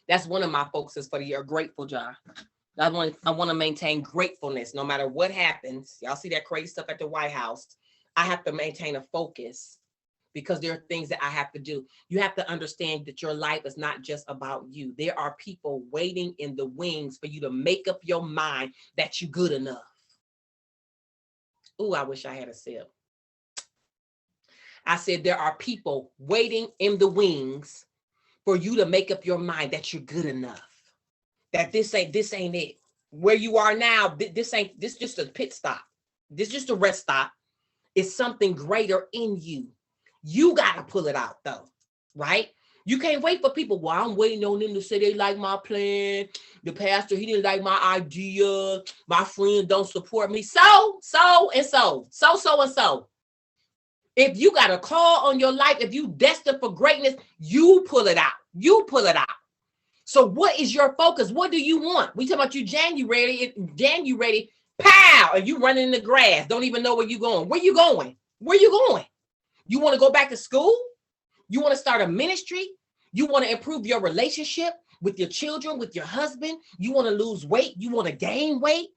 That's one of my focuses for the year, a grateful jar. I want to maintain gratefulness no matter what happens. Y'all see that crazy stuff at the White House. I have to maintain a focus because there are things that I have to do. You have to understand that your life is not just about you. There are people waiting in the wings for you to make up your mind that you're good enough. Oh, I wish I had a sip. I said there are people waiting in the wings for you to make up your mind that you're good enough. That this ain't it. Where you are now, this just a pit stop. This just a rest stop. It's something greater in you. You got to pull it out though, right? You can't wait for people. Well, I'm waiting on them to say they like my plan. The pastor, he didn't like my idea. My friend don't support me. So. If you got a call on your life, if you destined for greatness, you pull it out. You pull it out. So what is your focus? What do you want? We talk about you January, pow, and you running in the grass. Don't even know where you're going. Where you going? Where you going? You want to go back to school? You want to start a ministry? You want to improve your relationship with your children, with your husband? You want to lose weight? You want to gain weight?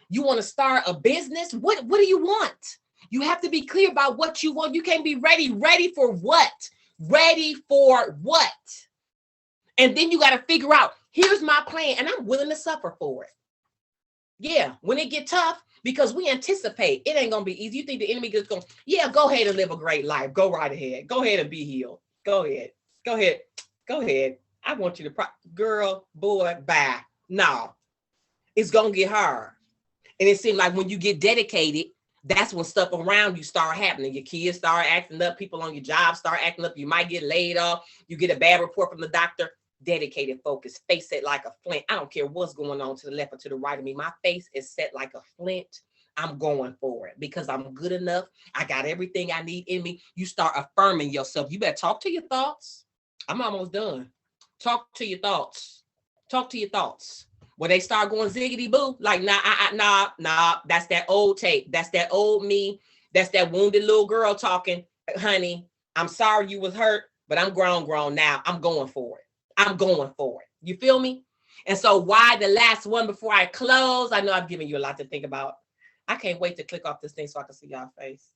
You want to start a business? What do you want? You have to be clear about what you want. You can't be ready. Ready for what? Ready for what? And then you got to figure out, here's my plan, and I'm willing to suffer for it. Yeah, when it get tough, because we anticipate it ain't going to be easy. You think the enemy is going, yeah, go ahead and live a great life. Go right ahead. Go ahead and be healed. Go ahead. Go ahead. Go ahead. I want you to, girl, boy, bye. No, it's going to get hard. And it seems like when you get dedicated, that's when stuff around you start happening. Your kids start acting up. People on your job start acting up. You might get laid off. You get a bad report from the doctor. Dedicated, focus, face set like a flint. I don't care what's going on to the left or to the right of me. My face is set like a flint. I'm going for it because I'm good enough. I got everything I need in me. You start affirming yourself. You better talk to your thoughts. I'm almost done. Talk to your thoughts. Talk to your thoughts. When they start going ziggity boo, like nah, that's that old tape. That's that old me. That's that wounded little girl talking. Honey, I'm sorry you was hurt, but I'm grown now. I'm going for it. I'm going for it. You feel me? And so why the last one before I close? I know I've given you a lot to think about. I can't wait to click off this thing so I can see y'all face.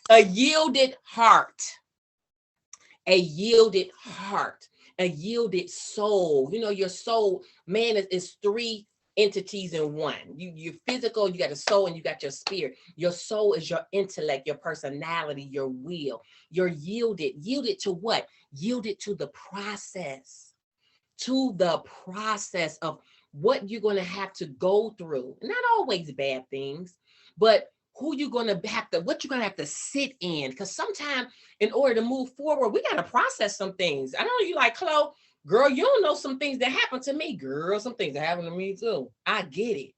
A yielded heart. A yielded heart. A yielded soul. You know, your soul, man, is three entities in one. You're physical, you got a soul, and you got your spirit. Your soul is your intellect, your personality, your will. You're yielded. Yielded to what? Yielded to the process. To the process of what you're going to have to go through. Not always bad things, but what you're going to have to sit in. Because sometimes in order to move forward, we got to process some things. I know you like, Chloe, girl, you don't know some things that happened to me. Girl, some things that happened to me too. I get it.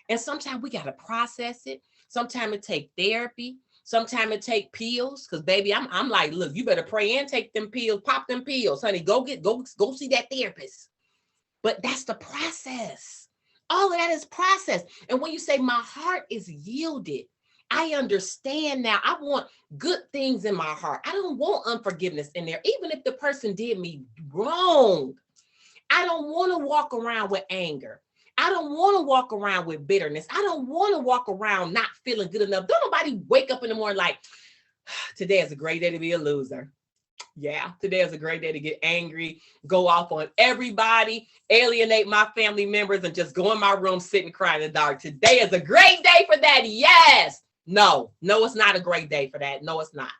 And sometimes we got to process it. Sometimes it take therapy. Sometimes it take pills. Because baby, I'm like, look, you better pray and take them pills, pop them pills, honey. Go see that therapist. But that's the process. All of that is process. And when you say my heart is yielded, I understand now. I want good things in my heart. I don't want unforgiveness in there. Even if the person did me wrong, I don't want to walk around with anger. I don't want to walk around with bitterness. I don't want to walk around not feeling good enough. Don't nobody wake up in the morning like, today is a great day to be a loser. Yeah, today is a great day to get angry, go off on everybody, alienate my family members, and just go in my room, sit and cry in the dark. Today is a great day for that. Yes. No, it's not a great day for that. No, it's not.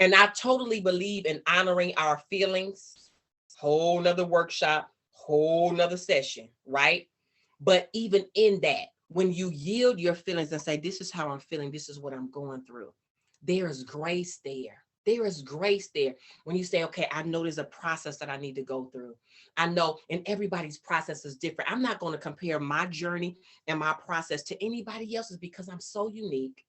And I totally believe in honoring our feelings. Whole nother workshop, whole nother session, right? But even in that, when you yield your feelings and say, this is how I'm feeling, this is what I'm going through, there is grace there. There is grace there. When you say, okay, I know there's a process that I need to go through. I know, and everybody's process is different. I'm not going to compare my journey and my process to anybody else's because I'm so unique.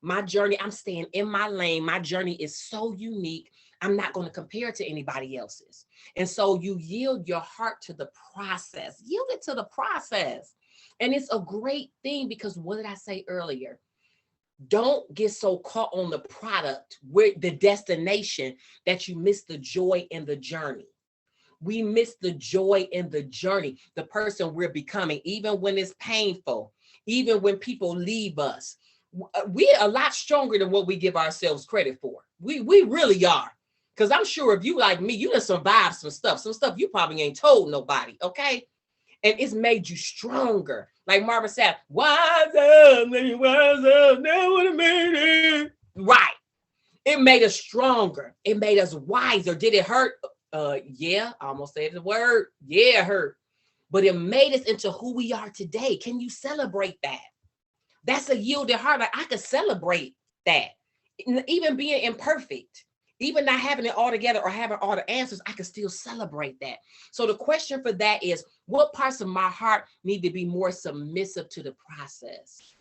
My journey, I'm staying in my lane. My journey is so unique. I'm not going to compare it to anybody else's. And so you yield your heart to the process. Yield it to the process. And it's a great thing because what did I say earlier? Don't get so caught on the product, with the destination, that you miss the joy in the journey. We miss the joy in the journey, the person we're becoming, even when it's painful, even when people leave us. We're a lot stronger than what we give ourselves credit for. We really are. Because I'm sure if you like me, you done survived some stuff you probably ain't told nobody, okay? And it's made you stronger. Like Marvin said, wise up, never would have made it. Right. It made us stronger. It made us wiser. Did it hurt? Yeah, I almost said the word. Yeah, it hurt. But it made us into who we are today. Can you celebrate that? That's a yielded heart. Like I could celebrate that. Even being imperfect, even not having it all together or having all the answers, I can still celebrate that. So the question for that is, what parts of my heart need to be more submissive to the process?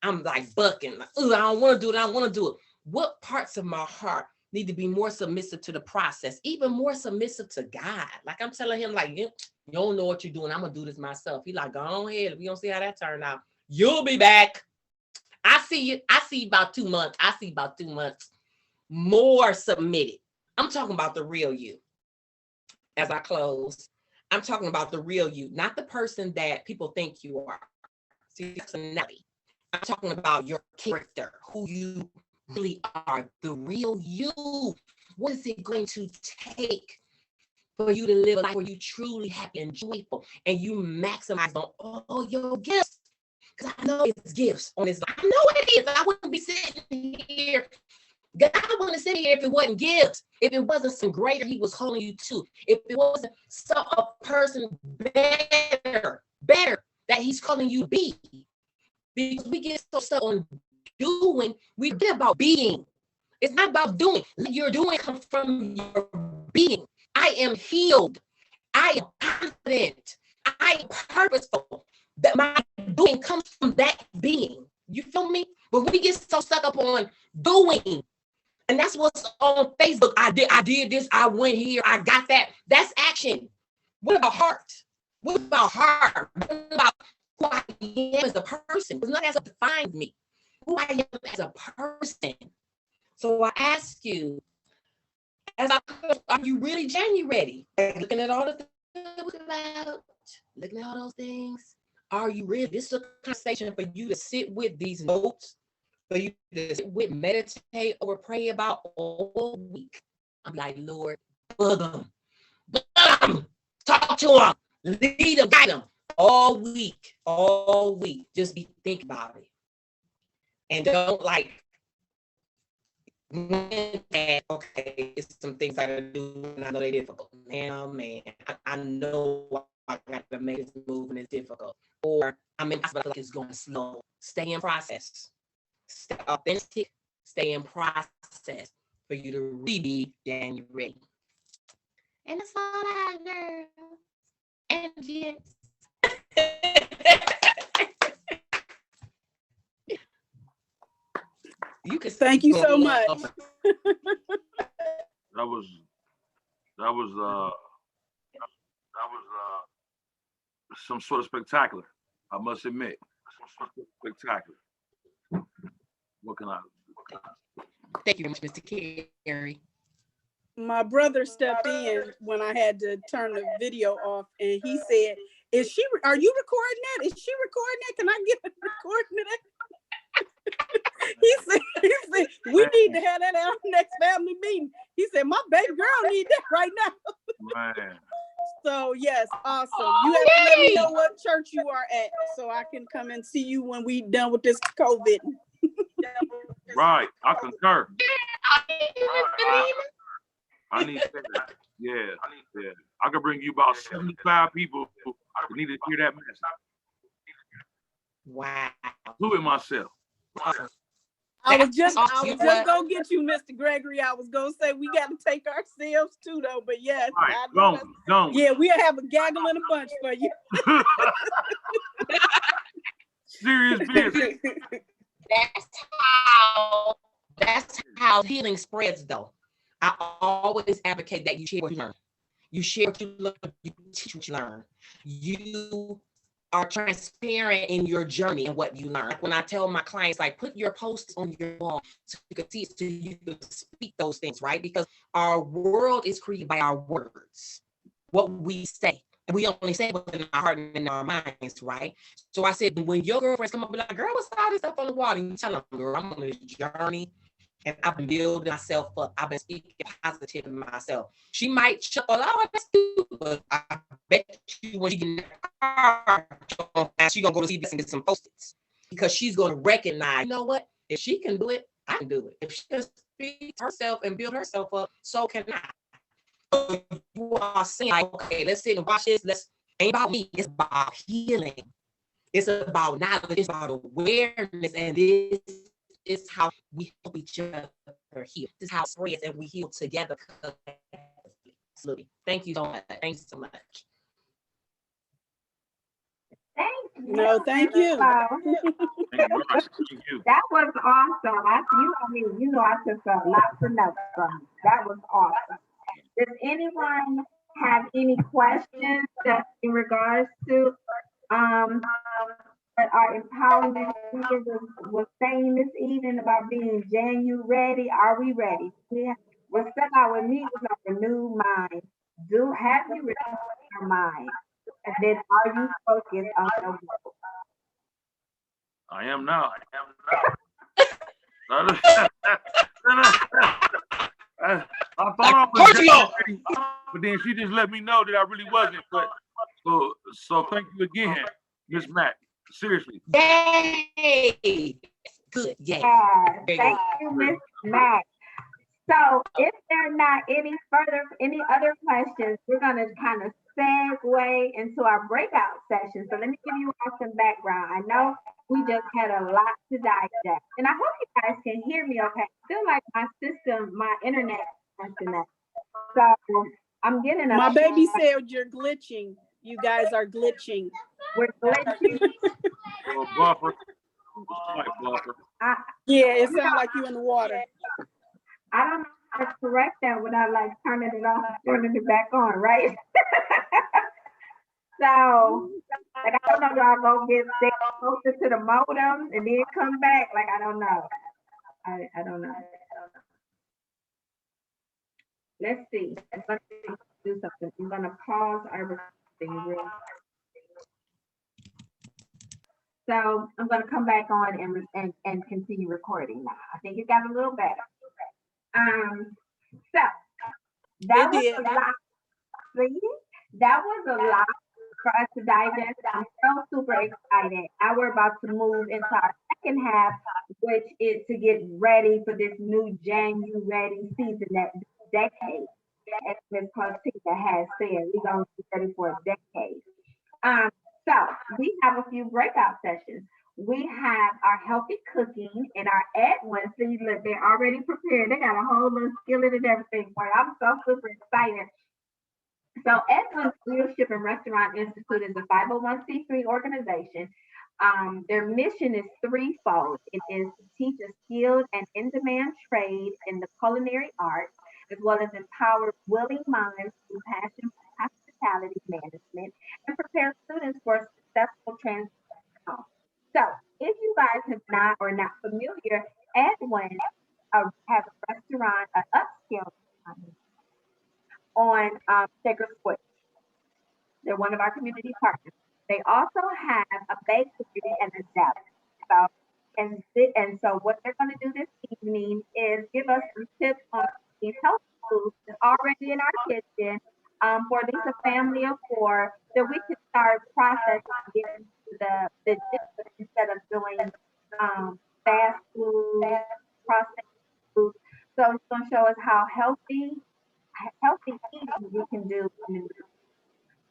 I'm like bucking, like, I don't want to do it. I don't want to do it. What parts of my heart need to be more submissive to the process, even more submissive to God? Like I'm telling him, like, you don't know what you're doing. I'm going to do this myself. He like, go on ahead. If you don't see how that turned out, you'll be back. I see you. I see about 2 months. More submitted. I'm talking about the real you. As I close, I'm talking about the real you, not the person that people think you are. See, personality. I'm talking about your character, who you really are, the real you. What is it going to take for you to live a life where you truly happy and joyful and you maximize on all your gifts? Because I know it's gifts on this life. I know it is. I wouldn't be sitting here. God wouldn't sit here if it wasn't gifts, if it wasn't some greater he was calling you to, if it wasn't a person better that he's calling you to be. Because we get so stuck on doing, we forget about being. It's not about doing. Your doing comes from your being. I am healed. I am confident. I am purposeful. That my doing comes from that being. You feel me? But we get so stuck up on doing. And that's what's on Facebook. I did this. I went here. I got that. That's action. What about heart? What about heart? What about who I am as a person? Because nothing else defines me. Who I am as a person. So I ask you, are you really JanuREADY? Looking at all the things about, looking at all those things. Are you really? This is a conversation for you to sit with these notes, for you to sit with, meditate, or pray about all week. I'm like, Lord, bug them. Talk to them. Lead them, guide them. All week. Just be thinking about it. And don't like, okay, it's some things I gotta do and I know they're difficult. Man, I know I gotta make this move and it's difficult. Or I mean, I feel like it's going slow. Stay in process. Stay authentic. Stay in process for you to really be JanuREADY. And that's all I have, girl. And yes. You can thank you so much. That was some sort of spectacular. I must admit, spectacular. What can I? Thank you, Mr. Carey. My brother stepped in when I had to turn the video off, and he said, are you recording that? Is she recording that? Can I get a recording of that? he said, we need to have that at our next family meeting. He said, my baby girl need that right now. Man. So yes, awesome. You have to let me know what church you are at so I can come and see you when we done with this COVID. Right. I concur. I need that. Yeah. Yeah. I could bring you about 75 people who need to hear that message. Wow. Including myself. I was just gonna get you, Mr. Gregory. I was gonna say we got to take ourselves too, though. But yes, Right. I know Don't. yeah, we'll have a gaggle and a bunch for you. Serious business. That's how healing spreads, though. I always advocate that you share what you learn. You share what you learn, you teach what you learn. You are transparent in your journey and what you learn. Like when I tell my clients, like, put your posts on your wall so you can see, so you can speak those things, right? Because our world is created by our words, what we say. And we only say what's in our heart and in our minds, right? So I said, when your girlfriends come up and be like, girl, what's all this stuff on the wall? And you tell them, girl, I'm on this journey and I've been building myself up. I've been speaking positive in myself. She might chuckle, oh, that's stupid. But I bet you when she get in the car, she's going to go to see this and get some Post-its. Because she's going to recognize, you know what? If she can do it, I can do it. If she can speak to herself and build herself up, so can I. So you are saying, like, okay, let's sit and watch this. Ain't about me. It's about healing. It's about knowledge. It's about awareness. And this is how we help each other heal. This is how it spreads and we heal together. Absolutely. Thank you so much. Thank you so much. Thank you. No, thank you. Wow. Thank you. That was awesome. I took lots of notes from you. That was awesome. Does anyone have any questions that in regards to what our empowerment speaker was saying this evening about being ready? Are we ready? What stuck out with me was a renewed mind. Have you renewed your mind? And then are you focused on your goal? I am now. I thought I was ready, but then she just let me know that I really wasn't. But so thank you again, Miss Mack. Seriously. Yay! Good. Yay. Thank you, Miss Mack. So if there are not any other questions, we're gonna kind of segue into our breakout session. So let me give you all some background. I know we just had a lot to digest, and I hope you guys can hear me okay. I feel like my internet is messing up. So I'm getting my baby said you're glitching. You guys are glitching. We're glitching. Buffer. Yeah, it sounds like you in the water. I don't know how to correct that without like turning it off and turning it back on, right? So, like, I don't know, do I go get closer to the modem and then come back? Like, I don't know. I don't know. Let's see. I'm gonna do something. I'm gonna pause everything real. So I'm gonna come back on and continue recording now. I think it got a little better. So that was a lot. That was a lot for us to digest. I'm so super excited. Now we're about to move into our second half, which is to get ready for this new JanuREADY season, that decade. As Ms. Costina has said, we're going to be ready for a decade. So we have a few breakout sessions. We have our healthy cooking and our Edwin. See, look, they're already prepared. They got a whole little skillet and everything for you. I'm so super excited. So Edwin's Leadership and Restaurant Institute is a 501c3 organization. Their mission is threefold. It is to teach a skilled and in-demand trade in the culinary arts, as well as empower willing minds through passion for hospitality management and prepare students for successful transition. So if you guys have not or not familiar, Edwin has a restaurant, an upscale on Shaker Square. They're one of our community partners. They also have a bakery and a deli. So And so what they're going to do this evening is give us some tips on these health foods that's already in our kitchen, for at least a family of four, that we can start processing and getting to the gist instead of doing fast food, processed food. So it's going to show us how healthy eating we can do in the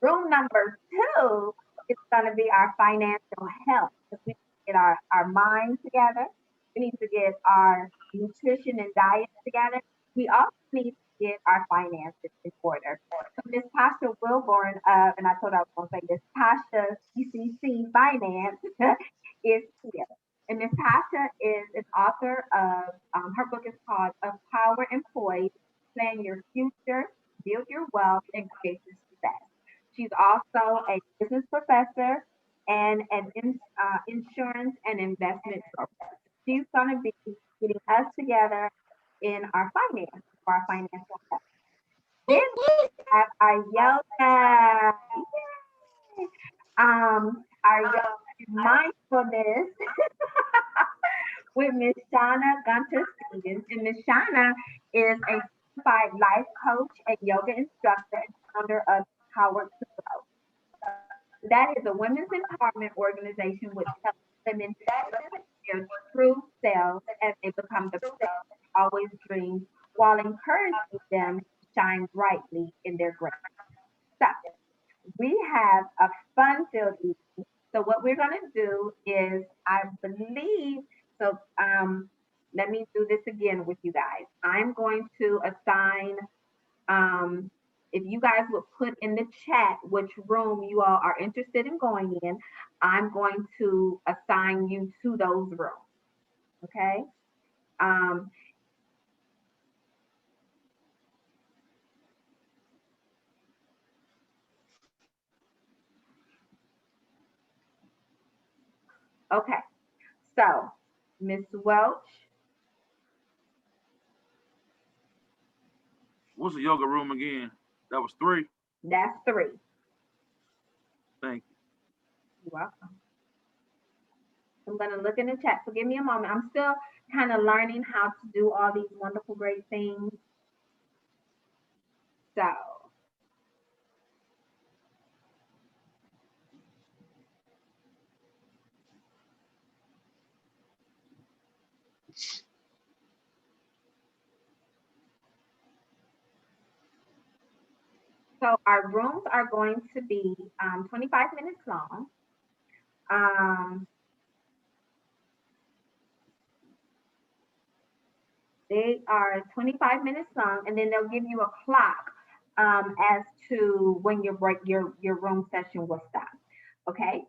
room number two is going to be our financial health. Because we need to get our mind together. We need to get our nutrition and diet together. We also need to get our finances in order. So Miss Tasha Wilborn, and I told her I was going to say this, Tasha CCC Finance is here. And Miss Tasha is an author of, her book is called Of Power Employed, Plan Your Future, Build Your Wealth, and Create Your Success. She's also a business professor and an insurance and investment broker. She's going to be getting us together in our finance, for our financial health. Then we have our yoga. Yay! Our yoga mindfulness with Miss Shauna Gunter Stevens. And Miss Shauna is a certified life coach and yoga instructor and founder of Power to Grow. That is a women's empowerment organization which helps women live their true selves as they become the person they always dreamed, while encouraging them to shine brightly in their greatness. So we have a fun-filled evening. So what we're going to do is, I believe, so let me do this again with you guys. I'm going to assign, if you guys would put in the chat which room you all are interested in going in, I'm going to assign you to those rooms. Okay. Okay. So, Miss Welch. What's the yoga room again? That was 3. That's 3. Thank you. You're welcome. I'm going to look in the chat. So give me a moment. I'm still kind of learning how to do all these wonderful, great things. So our rooms are going to be 25 minutes long. They are 25 minutes long, and then they'll give you a clock as to when your room session will stop. Okay,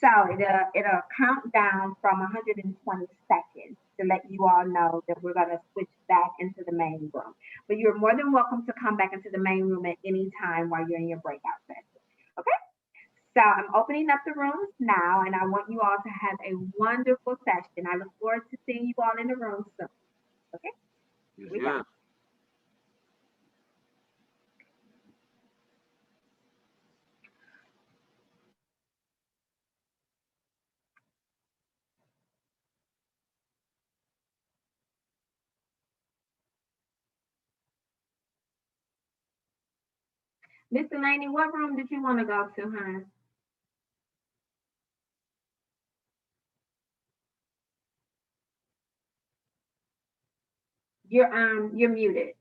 so it'll count down from 120 seconds to let you all know that we're gonna switch back into the main room. But you're more than welcome to come back into the main room at any time while you're in your breakout session. Okay. So I'm opening up the rooms now, and I want you all to have a wonderful session. I look forward to seeing you all in the room soon. Okay. Yes. Miss Delaney, what room did you want to go to, hon? You're muted.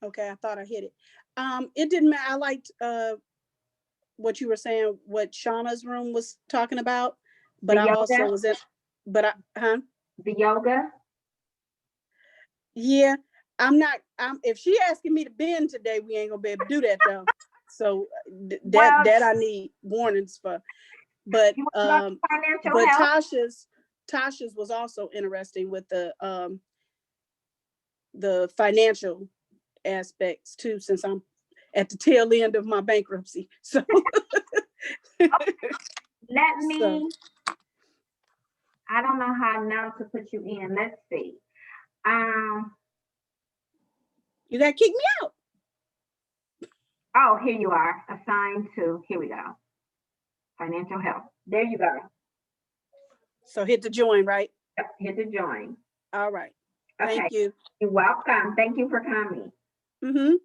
Okay, I thought I hit it. It didn't matter. I liked what you were saying, what Shauna's room was talking about, but I also was in, the yoga. Yeah, if she asking me to bend today, we ain't gonna be able to do that though. So that I need warnings for. But Tasha's was also interesting with the financial aspects too, since I'm at the tail end of my bankruptcy. So let me, I don't know how now to put you in. Let's see. You gotta kick me out. Oh, here you are. Assigned to, here we go. Financial health. There you go. So hit the join, right? Hit the join. All right. Okay. Thank you. You're welcome. Thank you for coming. Mm-hmm.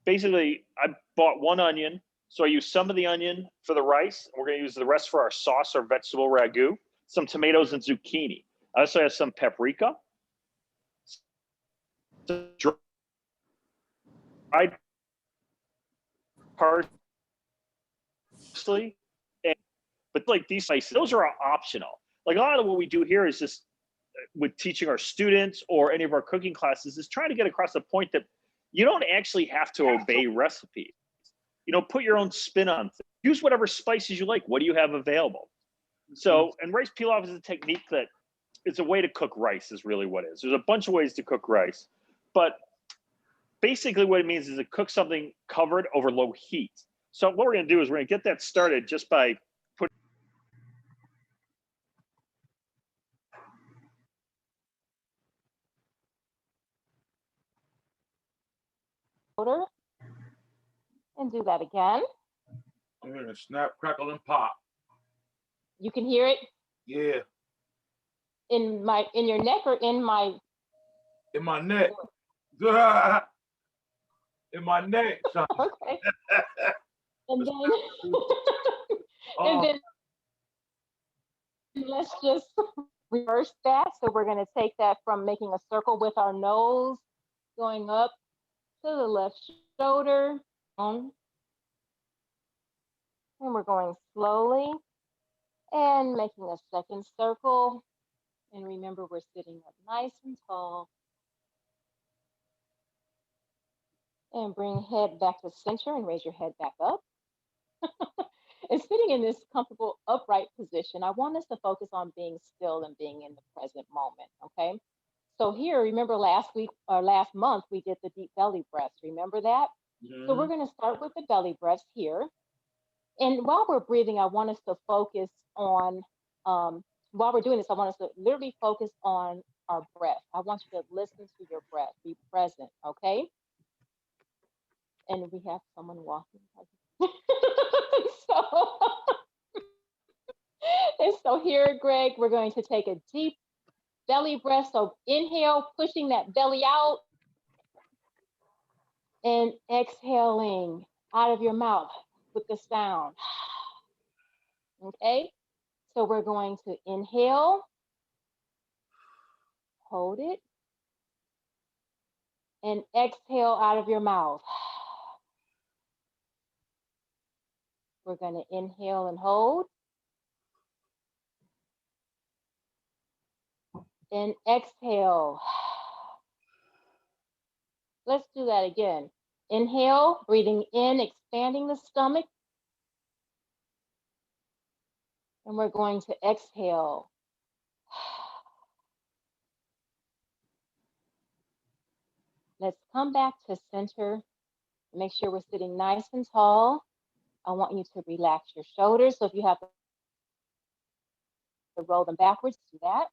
Basically, I bought 1 onion, so I use some of the onion for the rice. We're going to use the rest for our sauce or vegetable ragu. Some tomatoes and zucchini. I also have some paprika, some dried parsley, and, but like these spices, those are optional. Like a lot of what we do here is just with teaching our students or any of our cooking classes is trying to get across the point that you don't actually have to obey recipes. You know, put your own spin on things. Use whatever spices you like. What do you have available? So, and rice pilaf is a technique that it's a way to cook rice is really what it is. There's a bunch of ways to cook rice, but basically what it means is to cook something covered over low heat. So what we're going to do is we're going to get that started just by putting and do that again. I'm gonna snap, crackle, and pop. You can hear it Yeah, in your neck or in my in my neck. In my neck, son. okay. And then Oh, and then let's just reverse that. So we're going to take that from making a circle with our nose going up to the left shoulder, and we're going slowly and making a second circle. And remember, we're sitting up nice and tall. And bring head back to center and raise your head back up. And sitting in this comfortable upright position, I want us to focus on being still and being in the present moment, okay? So here, remember last week or last month, we did the deep belly breaths. Remember that? So we're going to start with the belly breaths here. And while we're breathing, I want us to focus on, while we're doing this, I want us to literally focus on our breath. I want you to listen to your breath, be present, okay? And we have someone walking. so, and so here, Greg, we're going to take a deep belly breath. So inhale, pushing that belly out, and exhaling out of your mouth with the sound. Okay, so we're going to inhale, hold it, and exhale out of your mouth. We're going to inhale and hold, and exhale. Let's do that again. Inhale, breathing in, expanding the stomach. And we're going to exhale. Let's come back to center. Make sure we're sitting nice and tall. I want you to relax your shoulders. So if you have to roll them backwards, do that.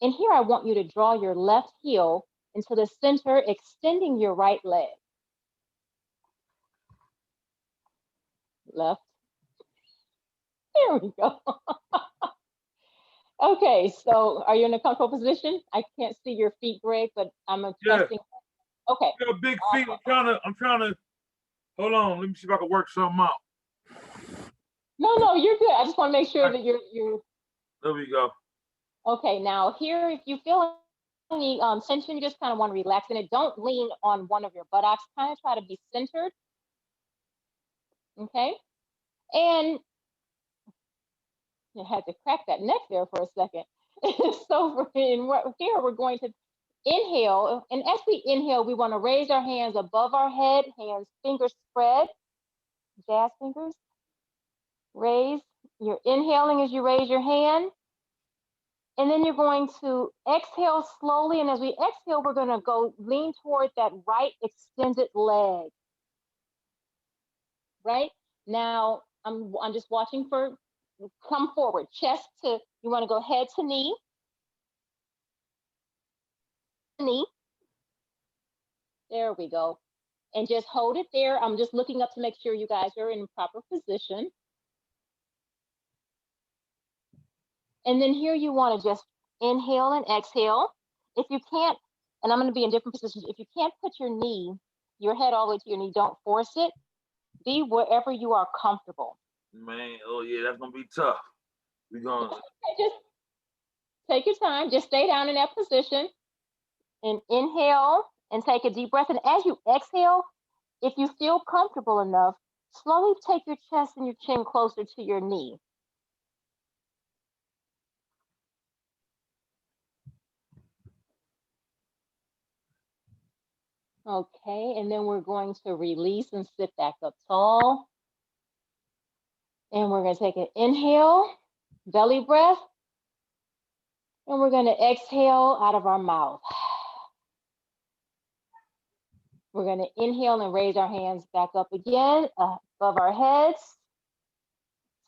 And here I want you to draw your left heel into the center, extending your right leg. Left. There we go. Okay, so are you in a comfortable position? I can't see your feet, Greg, but I'm trusting. Okay. You got big feet. I'm trying to, hold on. Let me see if I can work something out. No, you're good. I just want to make sure that you're. There we go. Okay, now here, if you feel any tension, you just kind of want to relax in it. Don't lean on one of your buttocks. Kind of try to be centered. Okay, and you had to crack that neck there for a second. So here we're going to inhale, and as we inhale, we want to raise our hands above our head, fingers spread, jazz fingers. Raise. You're inhaling as you raise your hand. And then you're going to exhale slowly. And as we exhale, we're going to go lean toward that right extended leg. Right? Now, I'm just watching for, come forward. Chest to, you want to go head to knee. Knee. There we go. And just hold it there. I'm just looking up to make sure you guys are in proper position. And then here you want to just inhale and exhale. If you can't, and I'm going to be in different positions, if you can't put your head all the way to your knee, don't force it. Be wherever you are comfortable. Man, oh yeah, that's going to be tough. We're going to. Just take your time. Just stay down in that position and inhale and take a deep breath. And as you exhale, if you feel comfortable enough, slowly take your chest and your chin closer to your knee. Okay, and then we're going to release and sit back up tall. And we're going to take an inhale, belly breath. And we're going to exhale out of our mouth. We're going to inhale and raise our hands back up again, above our heads.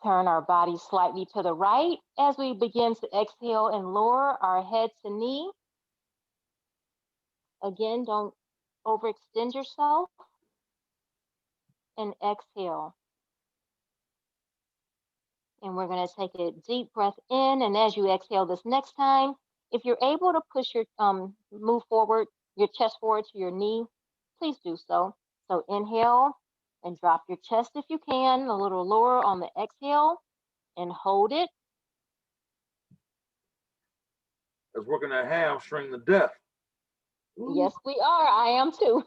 Turn our body slightly to the right as we begin to exhale and lower our head to knee. Again, don't overextend yourself. And exhale. And we're going to take a deep breath in. And as you exhale this next time, if you're able to push your, move forward, your chest forward to your knee, please do so. So inhale and drop your chest if you can, a little lower on the exhale, and hold it. That's working that hamstring to death. Yes, we are. I am too.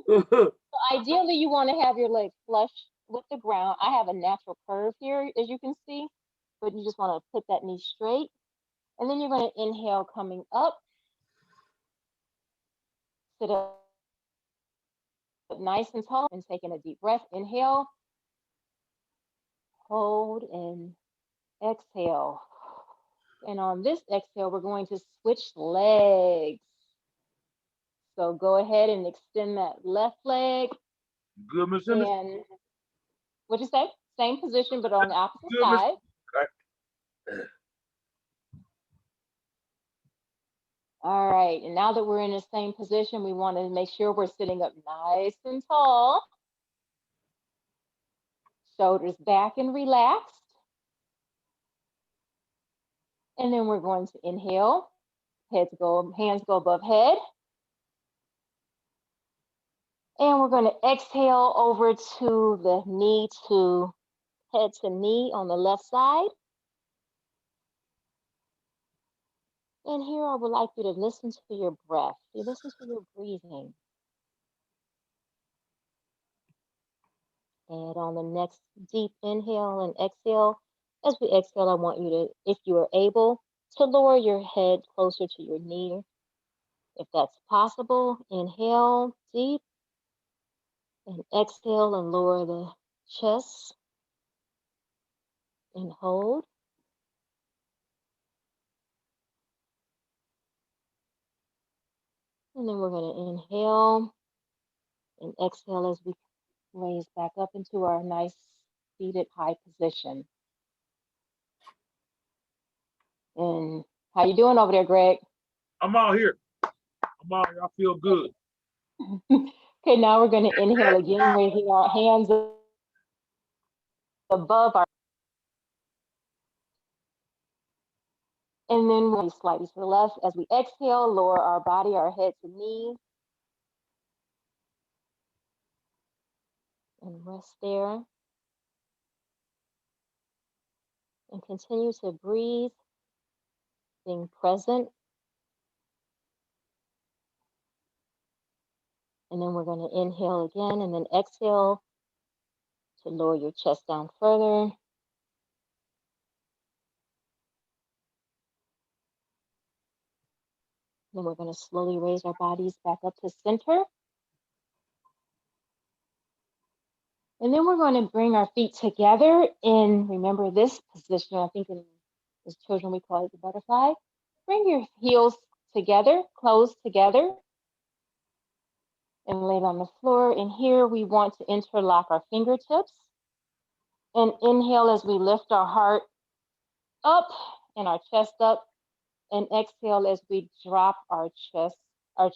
So ideally, you want to have your legs flush with the ground. I have a natural curve here, as you can see, but you just want to put that knee straight. And then you're going to inhale coming up. Sit up nice and tall and taking a deep breath. Inhale, hold, and exhale. And on this exhale, we're going to switch legs. So go ahead and extend that left leg. Good, Miss And Henderson. what'd you say? Same position, but on the opposite Good, side. All right, and now that we're in the same position, we want to make sure we're sitting up nice and tall. Shoulders back and relaxed. And then we're going to inhale. Hands go above head. And we're going to exhale over to the knee to head to knee on the left side. And here I would like you to listen to your breath. You listen to your breathing. And on the next deep inhale and exhale, as we exhale, I want you to, if you are able, to lower your head closer to your knee. If that's possible, inhale deep and exhale and lower the chest and hold. And then we're going to inhale and exhale as we raise back up into our nice seated high position. And how you doing over there, Greg? I'm out here. I feel good. Okay, now we're going to inhale again, raising our hands above our And then we'll slightly to the left. As we exhale, lower our body, our head to knees. And rest there. And continue to breathe, being present. And then we're going to inhale again and then exhale to lower your chest down further. Then we're going to slowly raise our bodies back up to center. And then we're going to bring our feet together in, remember this position, I think as children we call it the butterfly. Bring your heels together, close together, and lay it on the floor. And here we want to interlock our fingertips. And inhale as we lift our heart up and our chest up. And exhale as we drop our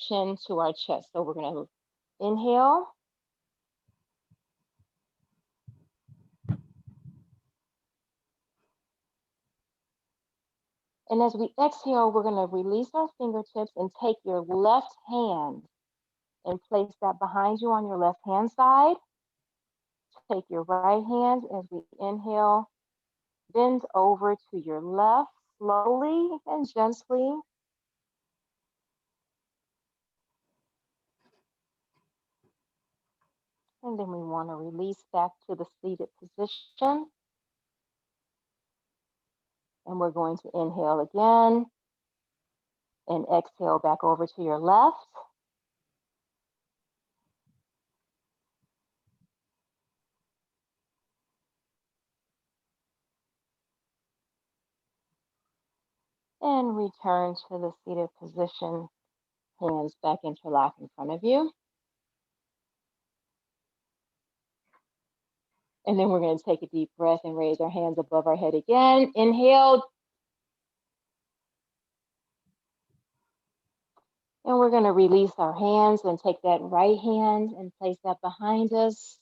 chin to our chest. So we're going to inhale. And as we exhale, we're going to release our fingertips and take your left hand and place that behind you on your left hand side. Take your right hand as we inhale. Bend over to your left slowly and gently. And then we want to release back to the seated position. And we're going to inhale again and exhale back over to your left. And return to the seated position, hands back interlocked in front of you. And then we're going to take a deep breath and raise our hands above our head again. Inhale. And we're going to release our hands and take that right hand and place that behind us.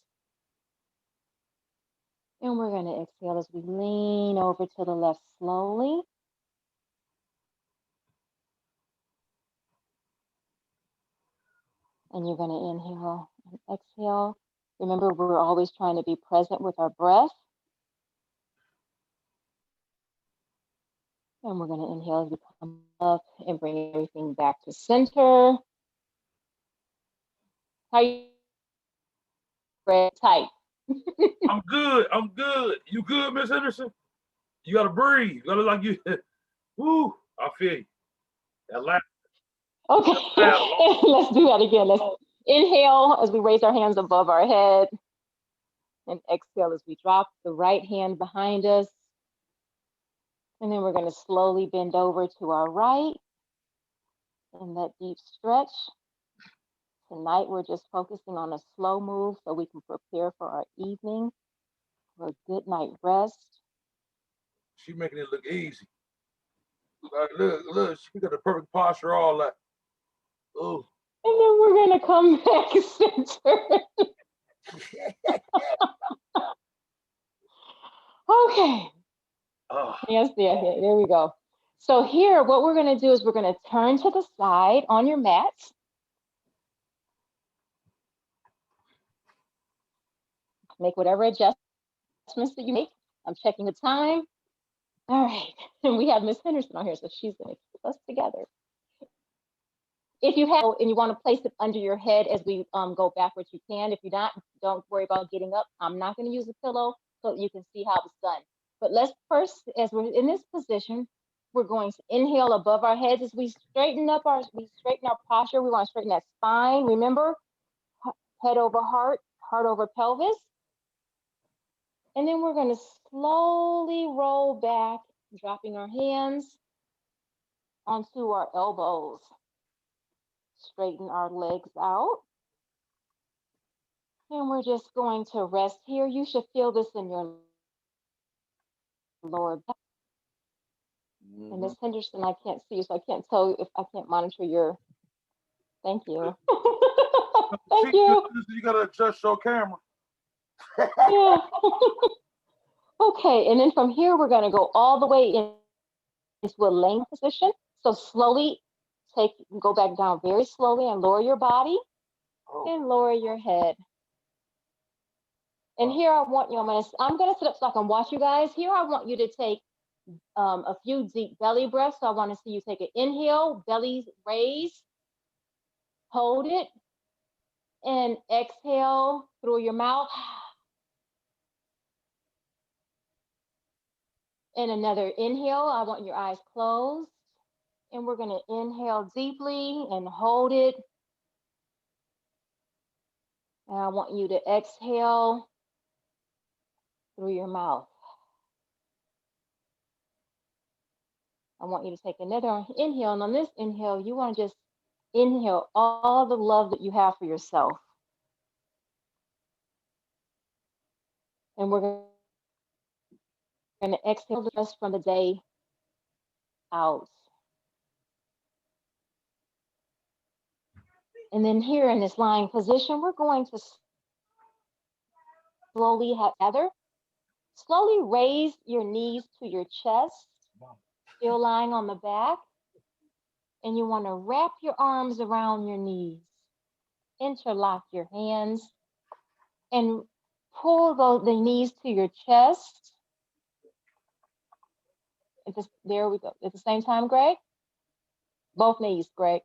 And we're going to exhale as we lean over to the left slowly. And you're going to inhale and exhale. Remember, we're always trying to be present with our breath. And we're going to inhale as we come up and bring everything back to center. How you tight? I'm good. I'm good. You good, Miss Henderson? You gotta breathe. You gotta like you. Woo! I feel you. That last. Okay, let's do that again. Let's inhale as we raise our hands above our head. And exhale as we drop the right hand behind us. And then we're going to slowly bend over to our right. And that deep stretch. Tonight, we're just focusing on a slow move so we can prepare for our evening, for a good night rest. She making it look easy. Look, she got the perfect posture, all that. Oh. And then we're going to come back center. Okay. Oh. Yes, there we go. So here, what we're going to do is we're going to turn to the side on your mat. Make whatever adjustments that you make. I'm checking the time. All right. And we have Miss Henderson on here, so she's going to keep us together. If you have and you want to place it under your head as we go backwards, you can. If you're not, don't worry about getting up. I'm not going to use a pillow so you can see how it's done. But let's first, as we're in this position, we're going to inhale above our heads as we straighten our posture. We want to straighten that spine. Remember, head over heart, heart over pelvis. And then we're going to slowly roll back, dropping our hands onto our elbows. Straighten our legs out. And we're just going to rest here. You should feel this in your lower back. And Miss Henderson, I can't see you, so I can't tell if I can't monitor your. Thank you. Thank you. You gotta adjust your camera. Yeah. Okay, and then from here we're going to go all the way into a laying position. So slowly go back down very slowly and lower your body and lower your head. And here I want you, I'm gonna sit up so I can watch you guys. Here I want you to take a few deep belly breaths. So I want to see you take an inhale, belly raise, hold it, and exhale through your mouth. And another inhale, I want your eyes closed. And we're gonna inhale deeply and hold it. And I want you to exhale through your mouth. I want you to take another inhale. And on this inhale, you want to just inhale all the love that you have for yourself. And we're going to exhale the rest from the day out. And then here in this lying position, we're going to slowly raise your knees to your chest, still lying on the back. And you want to wrap your arms around your knees, interlock your hands, and pull the knees to your chest. There we go. At the same time, Greg? Both knees, Greg.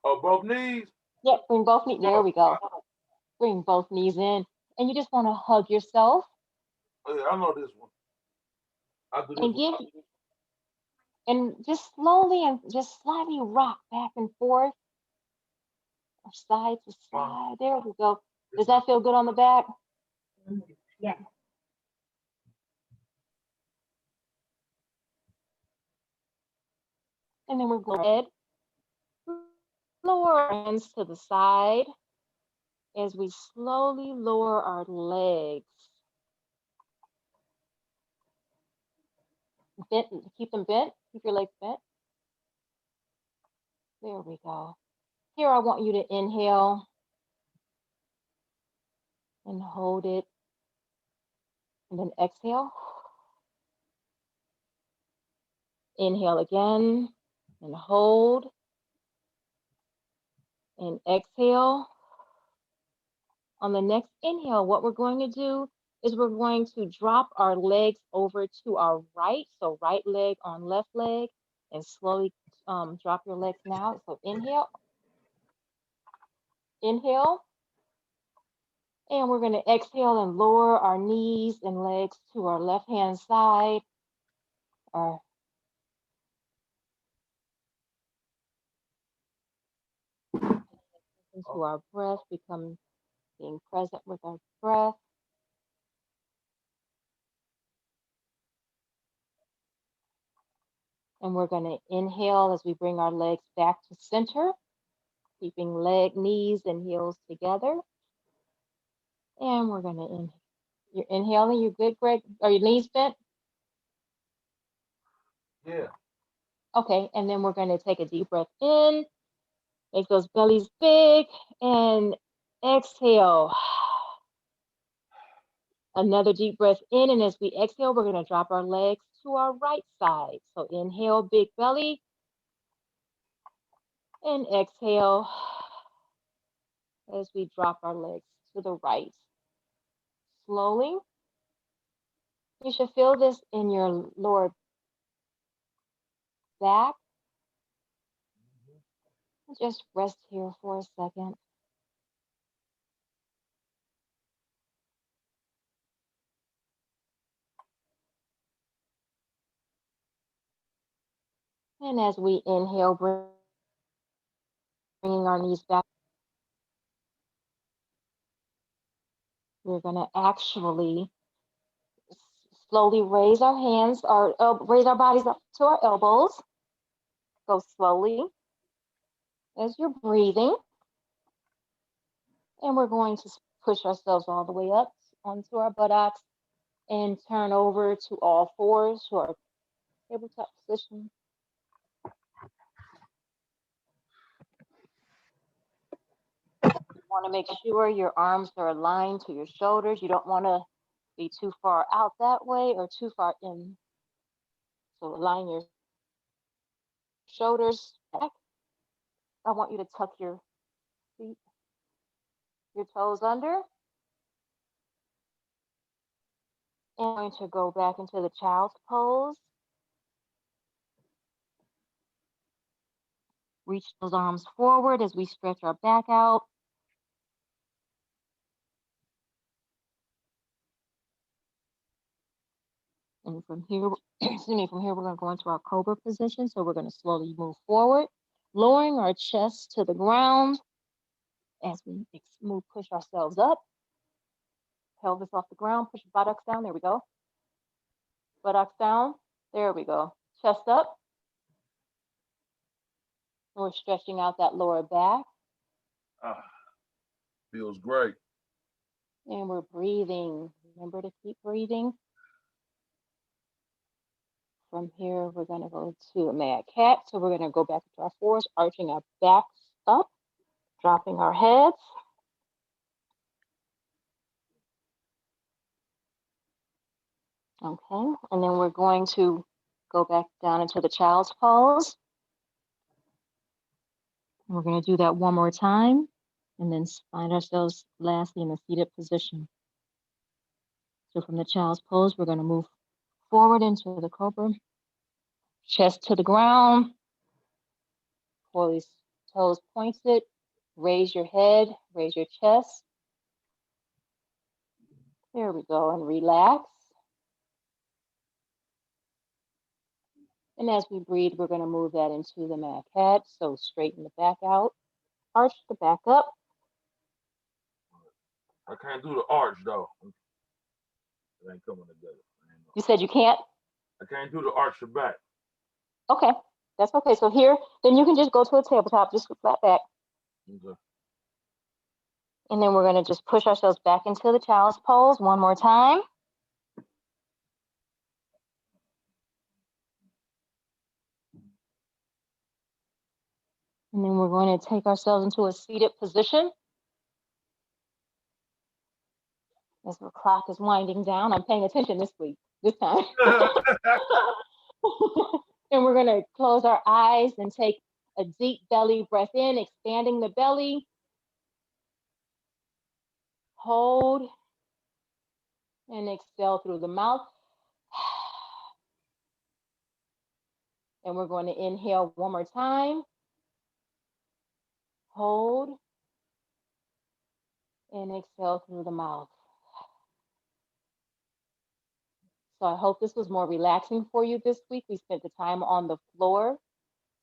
Oh, both knees? Yep, bring both knees. There we go. Bring both knees in. And you just want to hug yourself. Oh, yeah, I know this one. I do this And one. and just slowly and just slightly rock back and forth, or side to side. There we go. Does that feel good on the back? Yes. And then we're going to lower our hands to the side as we slowly lower our legs. Bent, keep them bent, keep your legs bent. There we go. Here I want you to inhale and hold it. And then exhale. Inhale again and hold. And exhale. On the next inhale, what we're going to do is we're going to drop our legs over to our right. So right leg on left leg, and slowly drop your legs now. So inhale, inhale. And we're going to exhale and lower our knees and legs to our left hand side. Or into our breath, being present with our breath. And we're going to inhale as we bring our legs back to center, keeping knees and heels together. And we're going to inhale. You're inhaling, you good, Greg? Are your knees bent? Yeah. Okay, and then we're going to take a deep breath in, make those bellies big, and exhale. Another deep breath in, and as we exhale, we're going to drop our legs to our right side. So inhale, big belly, and exhale as we drop our legs to the right. Slowly. You should feel this in your lower back. Just rest here for a second. And as we inhale, bringing our knees back, we're going to actually slowly raise our hands, raise our bodies up to our elbows. Go slowly as you're breathing. And we're going to push ourselves all the way up onto our buttocks and turn over to all fours to our tabletop position. You want to make sure your arms are aligned to your shoulders. You don't want to be too far out that way or too far in. So align your shoulders back. I want you to tuck your feet, your toes under. And I'm going to go back into the child's pose. Reach those arms forward as we stretch our back out. And from here, excuse me, from here, we're going to go into our cobra position. So we're going to slowly move forward, lowering our chest to the ground as we move, push ourselves up. Pelvis off the ground, push buttocks down. There we go. Buttocks down. There we go. Chest up. We're stretching out that lower back. Ah, feels great. And we're breathing. Remember to keep breathing. From here, we're going to go to a mad cat. So we're going to go back to our fours, arching our backs up, dropping our heads. Okay, and then we're going to go back down into the child's pose. We're going to do that one more time, and then find ourselves lastly in a seated position. So from the child's pose, we're going to move forward into the cobra, chest to the ground, pull these toes pointed, raise your head, raise your chest. There we go, and relax. And as we breathe, we're going to move that into the mad cat. So straighten the back out, arch the back up. I can't do the arch though. It ain't coming together. You said you can't? I can't do the arch the back. Okay, that's okay. So here, then you can just go to a tabletop, just flat back. Okay. And then we're going to just push ourselves back into the child's pose one more time. And then we're going to take ourselves into a seated position. As the clock is winding down, I'm paying attention this time. And we're going to close our eyes and take a deep belly breath in, expanding the belly. Hold and exhale through the mouth. And we're going to inhale one more time. Hold and exhale through the mouth. So I hope this was more relaxing for you this week. We spent the time on the floor.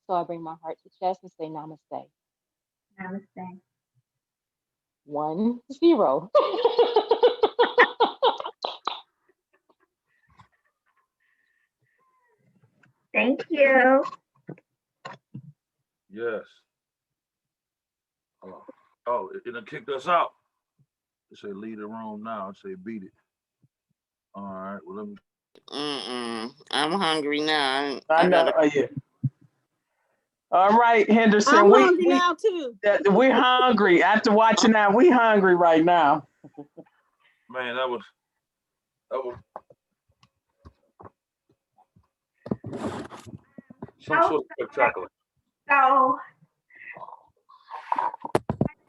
So I bring my heart to chest and say namaste. Namaste. 1, 0. Thank you. Yes. Oh, it done kicked us out. It say leave the room now. It say beat it. All right. Well, let me. I'm hungry now. I know. Yeah. All right, Henderson. I'm hungry now too. We're hungry. After watching that, we hungry right now. Man, that was some sort of spectacular. So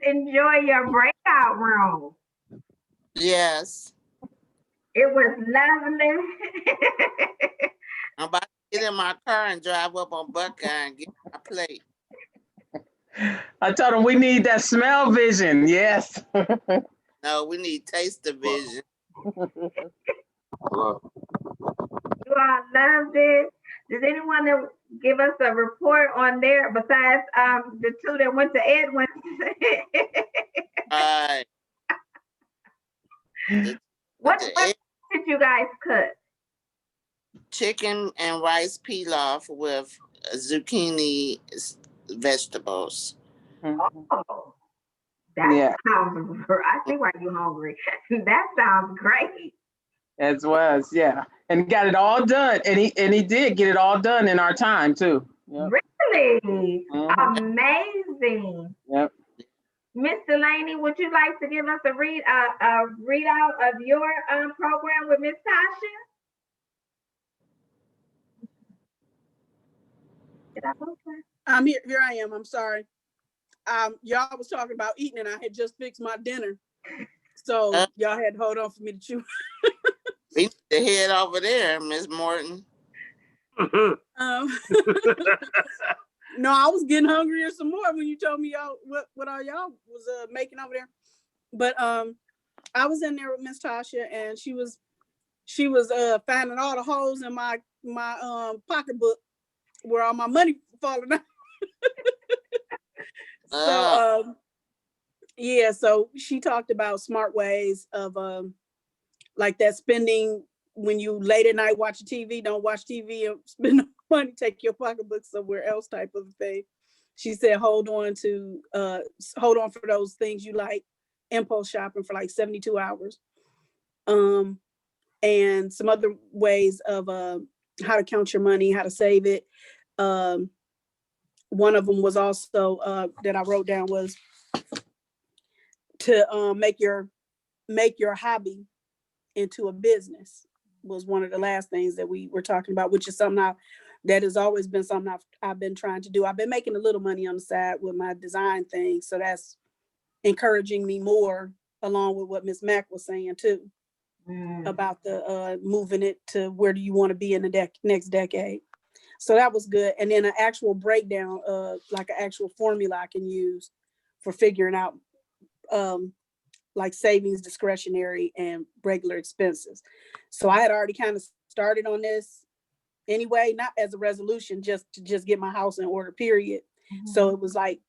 enjoy your breakout room. Yes. It was lovely. I'm about to get in my car and drive up on Buckeye and get my plate. I told him we need that smell vision. Yes. No, we need taste of vision. Hello. You all loved it. Does anyone give us a report on there besides the two that went to Edwin? What did you guys cook? Chicken and rice pilaf with zucchini vegetables. Oh, that sounds. I see why you're hungry. That sounds great. As was, yeah, and got it all done, and he did get it all done in our time too. Yep. Really amazing. Yep. Miss Delaney, would you like to give us a readout of your program with Miss Tasha? I'm here. Here I am. I'm sorry. Y'all was talking about eating, and I had just fixed my dinner, so y'all had to hold on for me to chew. We need to head over there, Miss Morton. No, I was getting hungrier some more when you told me y'all what all y'all was making over there. But I was in there with Miss Tasha, and she was finding all the holes in my pocketbook where all my money falling out. So yeah, so she talked about smart ways of like that spending when you late at night watching TV, don't watch TV and spend money, take your pocketbook somewhere else type of thing. She said hold on for those things you like, impulse shopping for like 72 hours. And some other ways of how to count your money, how to save it. One of them was also that I wrote down was to make your hobby into a business, was one of the last things that we were talking about, which is something that has always been something I've been trying to do. I've been making a little money on the side with my design thing, so that's encouraging me more, along with what Miss Mac was saying too, about the moving it to where do you want to be in the next decade. So that was good. And then an actual breakdown of like an actual formula I can use for figuring out like savings, discretionary, and regular expenses. So I had already kind of started on this anyway, not as a resolution, just to get my house in order, period. So it was like,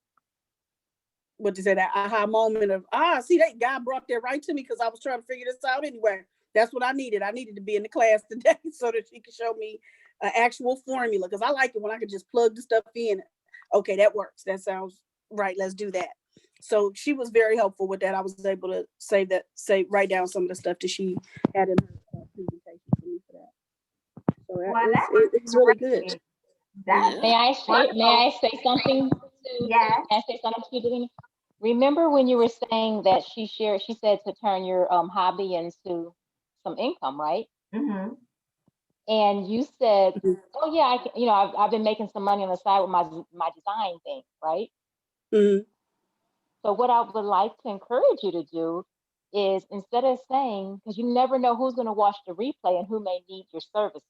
what to say, that aha moment of, see, that guy brought that right to me, because I was trying to figure this out anyway. That's what I needed. I needed to be in the class today so that she could show me an actual formula, because I like it when I could just plug the stuff in. Okay, that works. That sounds right. Let's do that. So she was very helpful with that. I was able to write down some of the stuff that she had in her presentation for me for that. So it's really good. May I say something to? Yes. May I say something to you? Remember when you were saying that she said to turn your hobby into some income, right? Mm-hmm. And you said, oh yeah, I can, I've been making some money on the side with my design thing, right? Mm-hmm. So what I would like to encourage you to do is, instead of saying, because you never know who's going to watch the replay and who may need your services.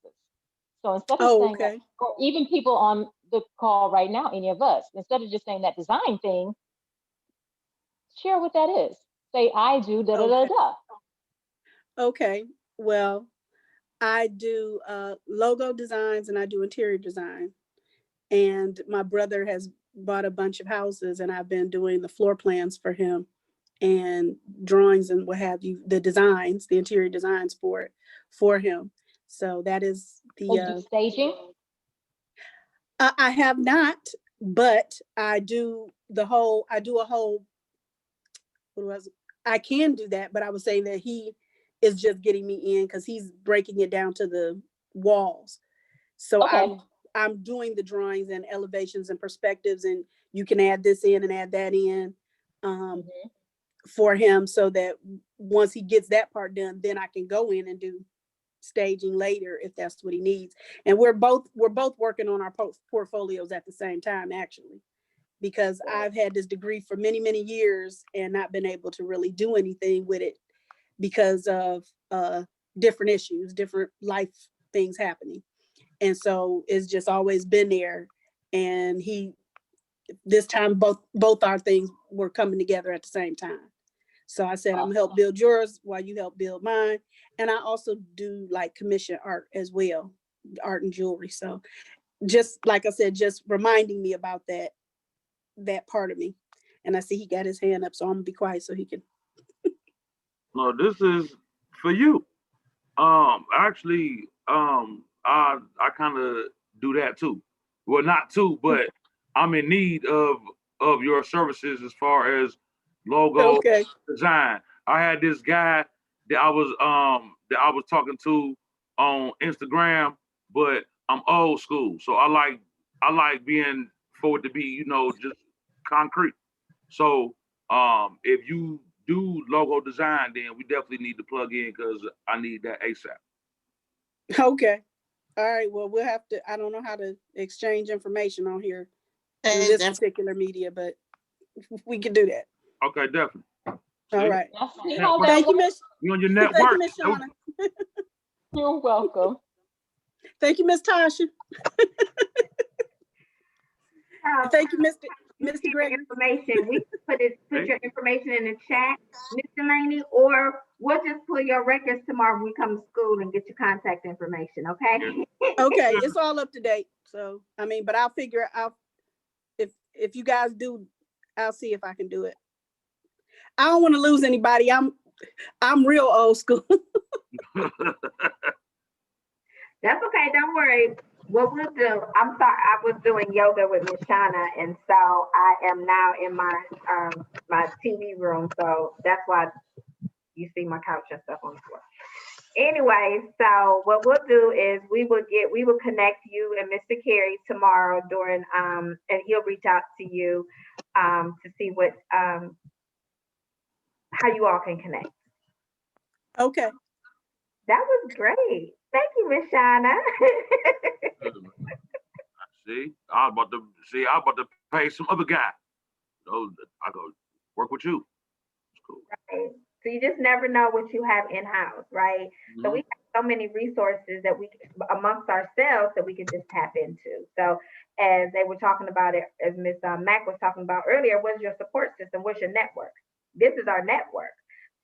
So instead of saying that, or even people on the call right now, any of us, instead of just saying that design thing, share what that is. Say, I do da da da da. Okay. Well, I do logo designs and I do interior design. And my brother has bought a bunch of houses, and I've been doing the floor plans for him and drawings and what have you, the interior designs for him. So that is the staging. I have not, but I do a whole, I can do that, but I was saying that he is just getting me in because he's breaking it down to the walls. So I'm doing the drawings and elevations and perspectives, and you can add this in and add that in for him, so that once he gets that part done, then I can go in and do staging later if that's what he needs. And we're both working on our portfolios at the same time, actually, because I've had this degree for many, many years and not been able to really do anything with it because of different issues, different life things happening. And so it's just always been there. And this time, both our things were coming together at the same time. So I said, I'm gonna help build yours while you help build mine. And I also do like commission art as well, art and jewelry. So just like I said, just reminding me about that part of me. And I see he got his hand up, so I'm gonna be quiet so he can. No, this is for you. Actually, I kind of do that too. Well, not too, but I'm in need of your services as far as logo design. I had this guy that I was talking to on Instagram, but I'm old school, so I like being for it to be, just concrete. So if you do logo design, then we definitely need to plug in because I need that ASAP. Okay. All right, well, we'll have to, I don't know how to exchange information on here through Change this them. particular media, but we can do that. Okay, definitely. All right. Y'all see how that Thank you, works? Miss. You on your Thank network. you, Miss Shauna. You're welcome. Thank you, Miss Tasha. Thank you, Mr. Keep Gregory. information. We put your information in the chat, Miss Delaney, or we'll just pull your records tomorrow when we come to school and get your contact information. Okay. Okay, it's all up to date. So I mean, but I'll figure it out. If you guys do, I'll see if I can do it. I don't want to lose anybody. I'm real old school. That's okay. Don't worry. What we'll do, I'm sorry, I was doing yoga with Miss Shauna, and so I am now in my my TV room. So that's why you see my couch and stuff on the floor. Anyway, so what we'll do is we will connect you and Mr. C.A.R.E.S tomorrow during and he'll reach out to you to see what how you all can connect. Okay. That was great. Thank you, Miss Shauna. See, I was about to pay some other guy. So I go work with you. It's cool. Right. So you just never know what you have in house, right? Mm-hmm. So we have so many resources that we amongst ourselves that we can just tap into. So as they were talking about it, as Miss Mac was talking about earlier, what's your support system? What's your network? This is our network.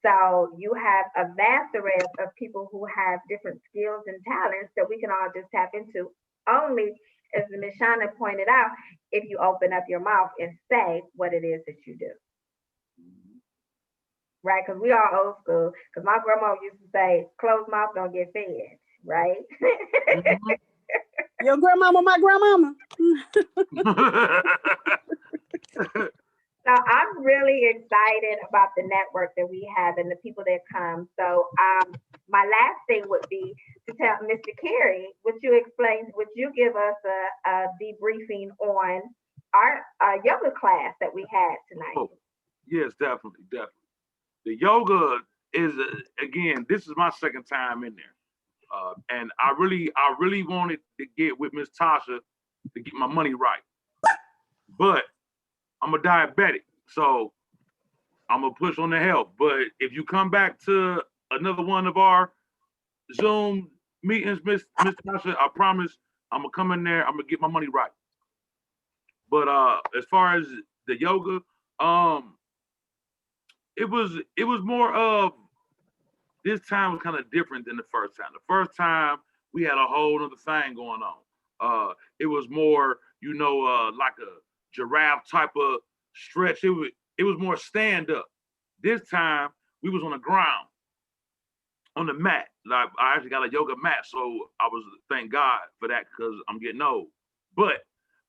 So you have a vast array of people who have different skills and talents that we can all just tap into only, as Ms. Shauna pointed out, if you open up your mouth and say what it is that you do. Right? Because we are old school. Because my grandma used to say, closed mouth don't get fed, right? Your grandmama, my grandmama. So I'm really excited about the network that we have and the people that come. So my last thing would be to tell Mr. C.A.R.E.S, would you give us a debriefing on our yoga class that we had tonight? Oh, yes, definitely. The yoga is, again, this is my second time in there. And I really wanted to get with Miss Tasha to get my money right. But I'm a diabetic, so I'm gonna push on the health. But if you come back to another one of our Zoom meetings, Miss Tasha, I promise I'm gonna come in there, I'm gonna get my money right. But as far as the yoga, it was more of, this time was kind of different than the first time. The first time we had a whole other thing going on. It was more, like a giraffe type of stretch. It was more stand up. This time we was on the ground, on the mat. Like, I actually got a yoga mat, so I was, thank God for that, because I'm getting old. But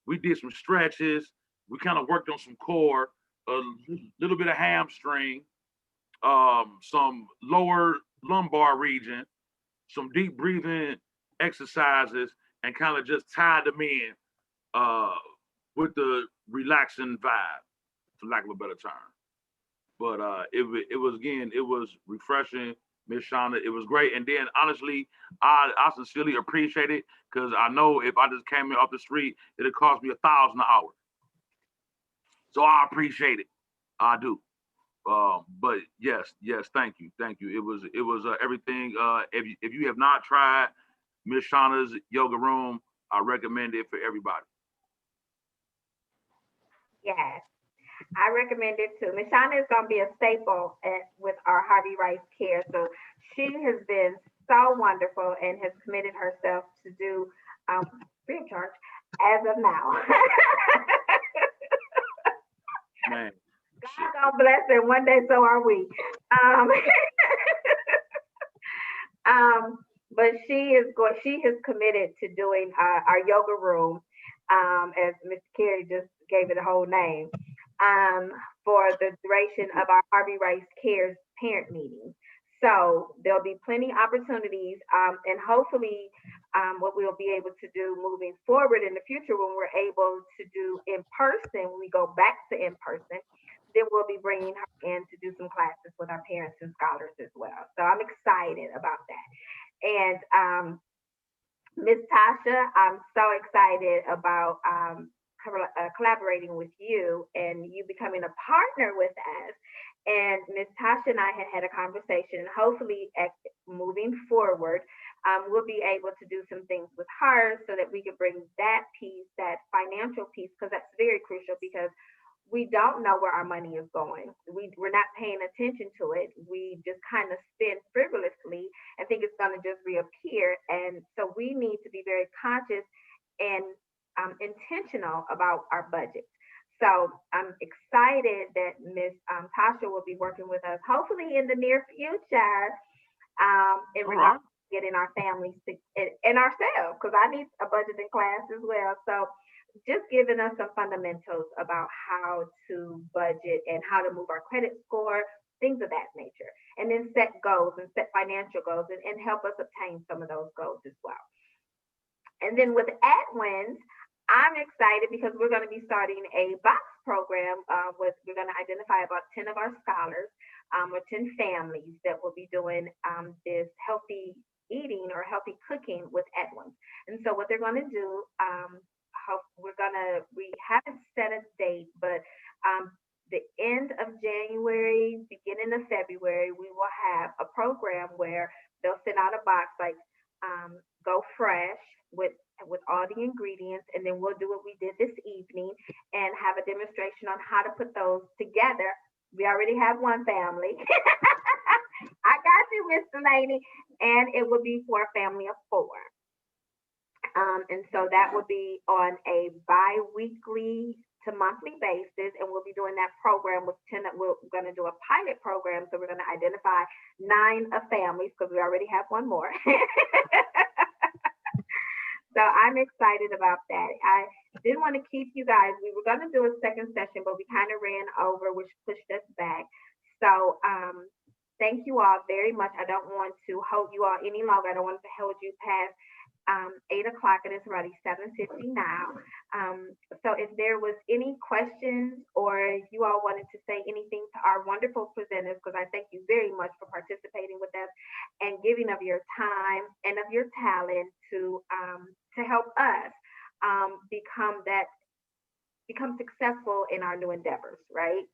we did some stretches. We kind of worked on some core, a little bit of hamstring, some lower lumbar region, some deep breathing exercises, and kind of just tied them in with the relaxing vibe, for lack of a better term. But it was refreshing, Miss Shauna. It was great. And then honestly, I sincerely appreciate it, because I know if I just came in off the street, it'd cost me $1,000 an hour. So I appreciate it. I do. But yes, thank you. It was everything. If you have not tried Miss Shauna's yoga room, I recommend it for everybody. Yes, I recommend it too. Miss Shauna is going to be a staple with our Harvey Rice C.A.R.E.S. So she has been so wonderful and has committed herself to do free of charge as of now. Man. God bless her. One day, so are we. But she has committed to doing our yoga room, as Mr. C.A.R.E.S just gave it a whole name, for the duration of our Harvey Rice C.A.R.E.S parent meeting. So there'll be plenty of opportunities, and hopefully what we'll be able to do moving forward in the future, when we're able to do in person, when we go back to in person, then we'll be bringing her in to do some classes with our parents and scholars as well. So I'm excited about that. And Miss Tasha, I'm so excited about collaborating with you and you becoming a partner with us. And Miss Tasha and I had a conversation. Hopefully, moving forward, we'll be able to do some things with her so that we can bring that piece, that financial piece, because that's very crucial because we don't know where our money is going. We're not paying attention to it. We just kind of spend frivolously and think it's going to just reappear. And so we need to be very conscious and intentional about our budget. So I'm excited that Miss Tasha will be working with us, hopefully in the near future, in regards to getting our families and ourselves, because I need a budgeting class as well. So just giving us some fundamentals about how to budget and how to move our credit score, things of that nature. And then set goals and set financial goals and help us obtain some of those goals as well. And then with Adwins, I'm excited because we're going to be starting a box program. We're going to identify about 10 of our scholars or 10 families that will be doing this healthy eating or healthy cooking with Edwin. And so what they're going to do, we haven't set a date, but the end of January, beginning of February, we will have a program where they'll send out a box like Go Fresh with all the ingredients, and then we'll do what we did this evening and have a demonstration on how to put those together. We already have one family. I got you, Miss Delaney. And it will be for a family of 4. And so that will be on a bi-weekly to monthly basis, and we'll be doing that program with 10. We're going to do a pilot program, so we're going to identify 9 of families because we already have one more. So I'm excited about that. I didn't want to keep you guys. We were going to do a second session, but we kind of ran over, which pushed us back. So thank you all very much. I don't want to hold you all any longer. I don't want to hold you past 8 o'clock, and it's already 7:50 now. So if there was any questions or you all wanted to say anything to our wonderful presenters, because I thank you very much for participating with us and giving of your time and of your talent to help us become successful in our new endeavors, right?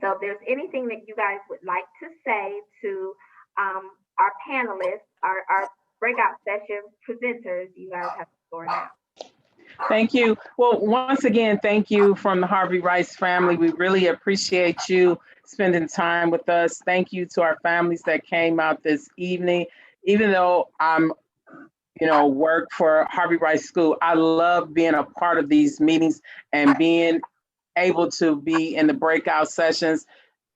So if there's anything that you guys would like to say to our panelists, our breakout session presenters, you guys have the floor now. Thank you. Well, once again, thank you from the Harvey Rice family. We really appreciate you spending time with us. Thank you to our families that came out this evening. Even though I'm, work for Harvey Rice School, I love being a part of these meetings and being able to be in the breakout sessions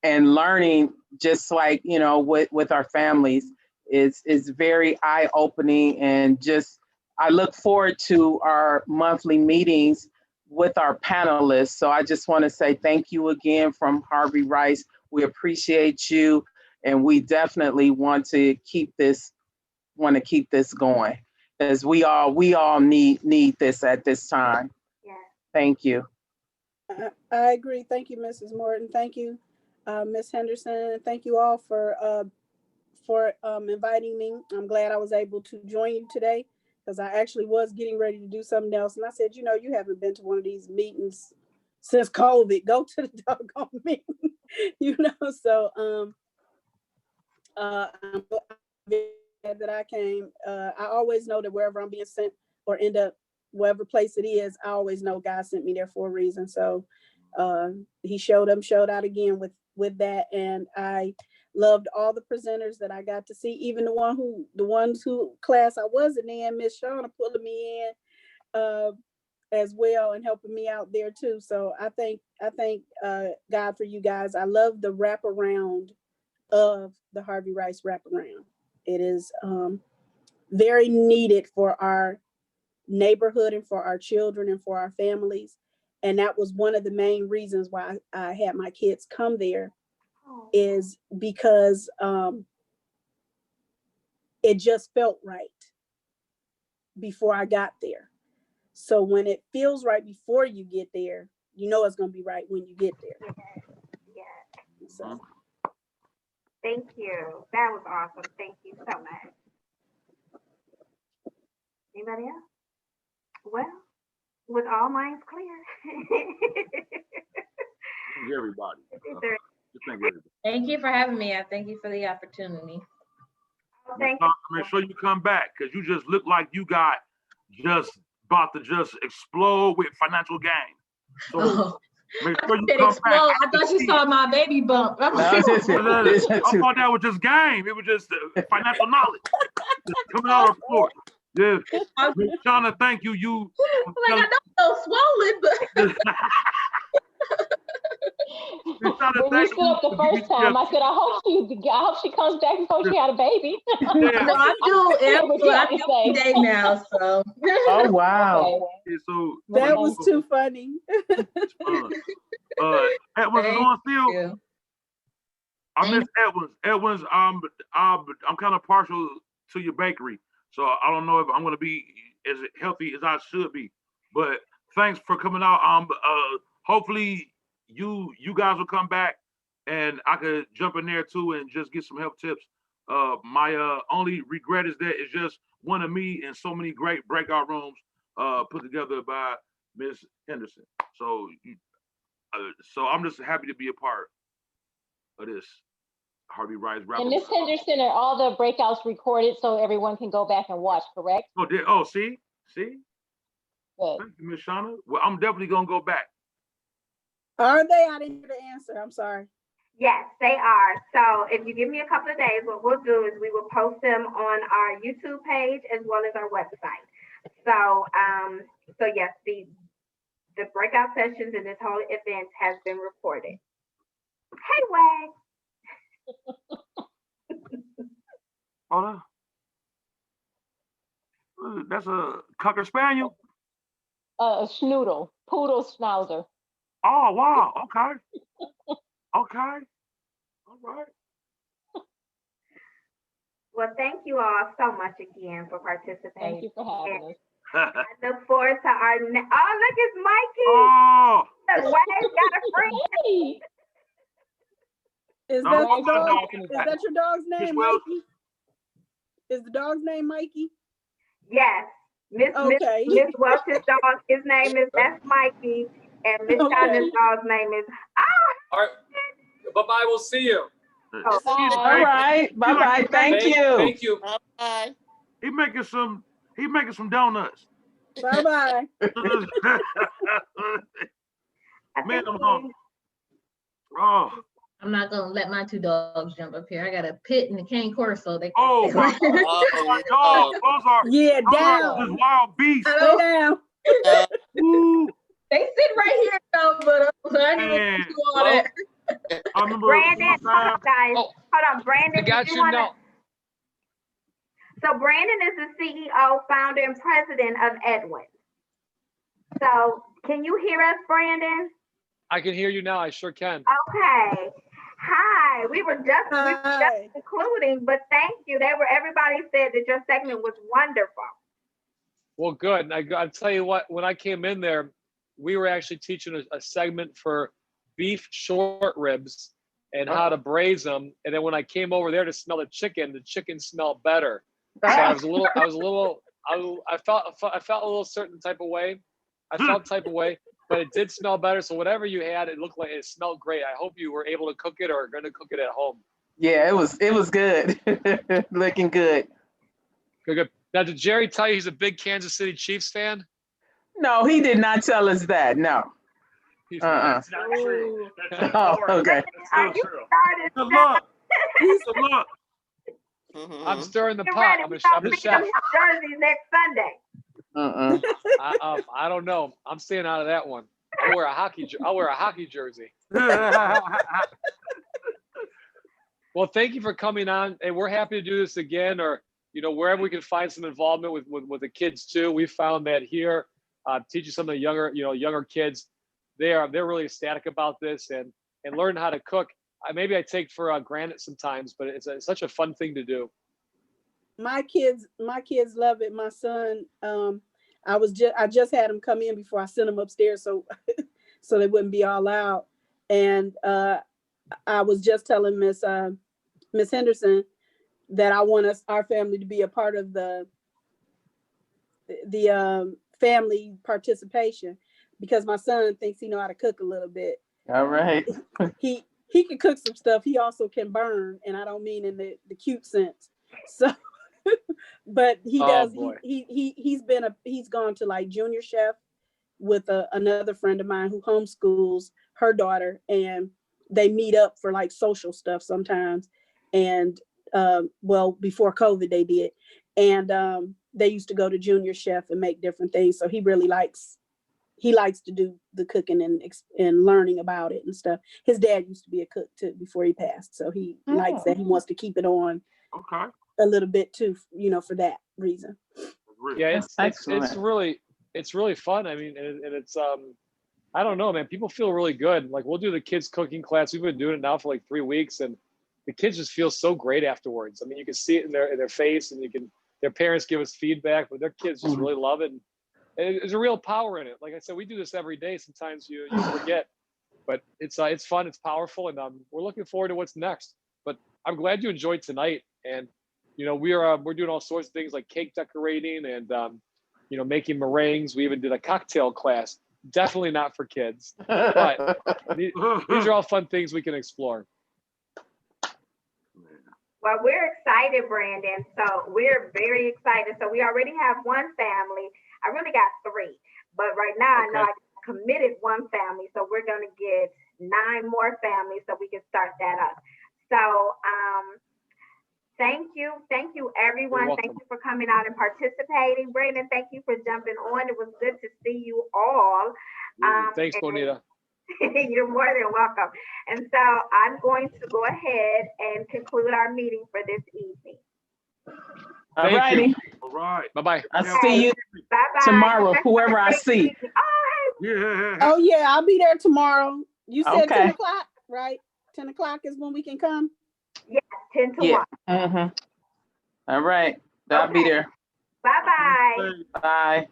and learning just like, with our families is very eye-opening, and just I look forward to our monthly meetings with our panelists. So I just want to say thank you again from Harvey Rice. We appreciate you, and we definitely want to keep this going, as we all need this at this time. Yeah. Thank you. I agree. Thank you, Mrs. Morton. Thank you, Ms. Henderson. Thank you all for inviting me. I'm glad I was able to join you today, because I actually was getting ready to do something else. And I said, you haven't been to one of these meetings since COVID. Go to the doggone meeting, So I'm glad that I came. I always know that wherever I'm being sent or end up, whatever place it is, I always know God sent me there for a reason. So he showed out again with that. And I loved all the presenters that I got to see, even the ones who class I wasn't in, Miss Shauna pulling me in as well and helping me out there too. So I thank God for you guys. I love the wraparound of the Harvey Rice Wraparound. It is very needed for our neighborhood and for our children and for our families. And that was one of the main reasons why I had my kids come there, is because it just felt right before I got there. So when it feels right before you get there, it's going to be right when you get there. Yeah. So. Thank you. That was awesome. Thank you so much. Anybody else? Well, with all minds clear. Thank everybody. Just thank everybody. Thank you for having me. I thank you for the opportunity. Thank you. Make sure you come back because you just look like you got just about to just explode with financial gain. So Oh, make sure you did come explode. back. I thought you saw my baby bump. I thought that was just game. It was just financial knowledge coming out of the floor. Yeah, Miss Shauna, thank you. You like I know swollen, but When you stood up the first time, I said, I hope she comes back before she had a baby. Yeah. no, I do. I do every day now. So. Oh wow. Okay, so That was too funny. It's fun. Edwards is on still. I miss Edwards. Edwards, I'm kind of partial to your bakery, so I don't know if I'm gonna be as healthy as I should be. But thanks for coming out. Hopefully you guys will come back and I could jump in there too and just get some help tips. My only regret is that it's just one of me and so many great breakout rooms put together by Miss Henderson. So I'm just happy to be a part of this Harvey Rice Wraparound. And Miss Henderson, are all the breakouts recorded so everyone can go back and watch, correct? See? Good. Thank you, Miss Shauna. Well, I'm definitely gonna go back. Are they? I didn't hear the answer. I'm sorry. Yes, they are. So if you give me a couple of days, what we'll do is we will post them on our YouTube page as well as our website. So, so yes, the breakout sessions and this whole event has been recorded. Hey, Wag. That's a Cocker Spaniel? A schnoodle, poodle schnauzer. Oh, wow. Okay. Okay. All right. Well, thank you all so much again for participating. Thank you for having us. I look forward to our oh, look, it's Mikey. Oh. Wag got a friend. Is that your dog's name, Mikey? Is the dog's name Mikey? Yes. Miss Welch's dog, his name is Mikey, and Miss Shauna's dog's name is All right. Bye-bye. We'll see you. Oh. All right. Bye-bye. Thank you. Thank you. Bye. He making some donuts. Bye-bye. Man, I'm hungry. Oh. I'm not gonna let my two dogs jump up here. I got a pit and a cane corso. They oh my God. Those are down. Just wild beasts. Stay down. Ooh. They sit right here though, but I didn't even do all that. I remember Brandon, guys. Hold on, Brandon. I got you now. So Brandon is the CEO, founder, and president of Edwin. So can you hear us, Brandon? I can hear you now. I sure can. Okay. Hi. We were just concluding, but thank you. Everybody said that your segment was wonderful. Well, good. I'll tell you what, when I came in there, we were actually teaching a segment for beef short ribs and how to braise them. And then when I came over there to smell the chicken smelled better. So I felt a little certain type of way. But it did smell better. So whatever you had, it looked like it smelled great. I hope you were able to cook it or are going to cook it at home. Yeah, it was good. Looking good. Good. Now, did Jerry tell you he's a big Kansas City Chiefs fan? No, he did not tell us that. No. That's not true. That's Oh, okay. That's still true. Good luck. Good luck. I'm stirring the Get pot. ready. I'm We're a gonna chef. pick up jerseys next Sunday. I don't know. I'm staying out of that one. I'll wear a hockey jersey. Well, thank you for coming on. And we're happy to do this again, or wherever we can find some involvement with the kids too. We found that here, teaching some of the younger kids, they're really ecstatic about this and learn how to cook. Maybe I take for granted sometimes, but it's such a fun thing to do. My kids love it. My son, I just had him come in before I sent him upstairs, so they wouldn't be all out. And I was just telling Miss Henderson that I want our family to be a part of the family participation because my son thinks he know how to cook a little bit. All right. He can cook some stuff. He also can burn, and I don't mean in the cute sense. So, but he does. He's gone to like junior chef with another friend of mine who homeschools her daughter, and they meet up for like social stuff sometimes. And well, before COVID they did, and they used to go to junior chef and make different things. So he really likes to do the cooking and learning about it and stuff. His dad used to be a cook too before he passed, so he likes that. He wants to keep it on a little bit too, for that reason. Yeah, it's really fun. I mean, and it's I don't know, man. People feel really good. Like we'll do the kids cooking class. We've been doing it now for like 3 weeks, and the kids just feel so great afterwards. I mean, you can see it in their face, and their parents give us feedback, but their kids just really love it. And there's a real power in it. Like I said, we do this every day. Sometimes you forget, but it's fun. It's powerful, and we're looking forward to what's next. But I'm glad you enjoyed tonight. And we're doing all sorts of things like cake decorating and making meringues. We even did a cocktail class. Definitely not for kids, but these are all fun things we can explore. Well, we're excited, Brandon. So we're very excited. So we already have one family. I really got 3, but right now I know I committed one family. So we're going to get 9 more families so we can start that up. So thank you everyone. Thank you for coming out and participating. Brandon, thank you for jumping on. It was good to see you all. Thanks, Bonita. You're more than welcome. And so I'm going to go ahead and conclude our meeting for this evening. All righty. All right. Bye-bye. I'll see you tomorrow, whoever I see. Oh yeah, I'll be there tomorrow. You said 10 o'clock, right? 10 o'clock is when we can come? Yes, 10 to 1. Mm-hmm. All right. I'll be there. Bye-bye. Bye.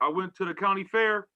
I went to the county fair.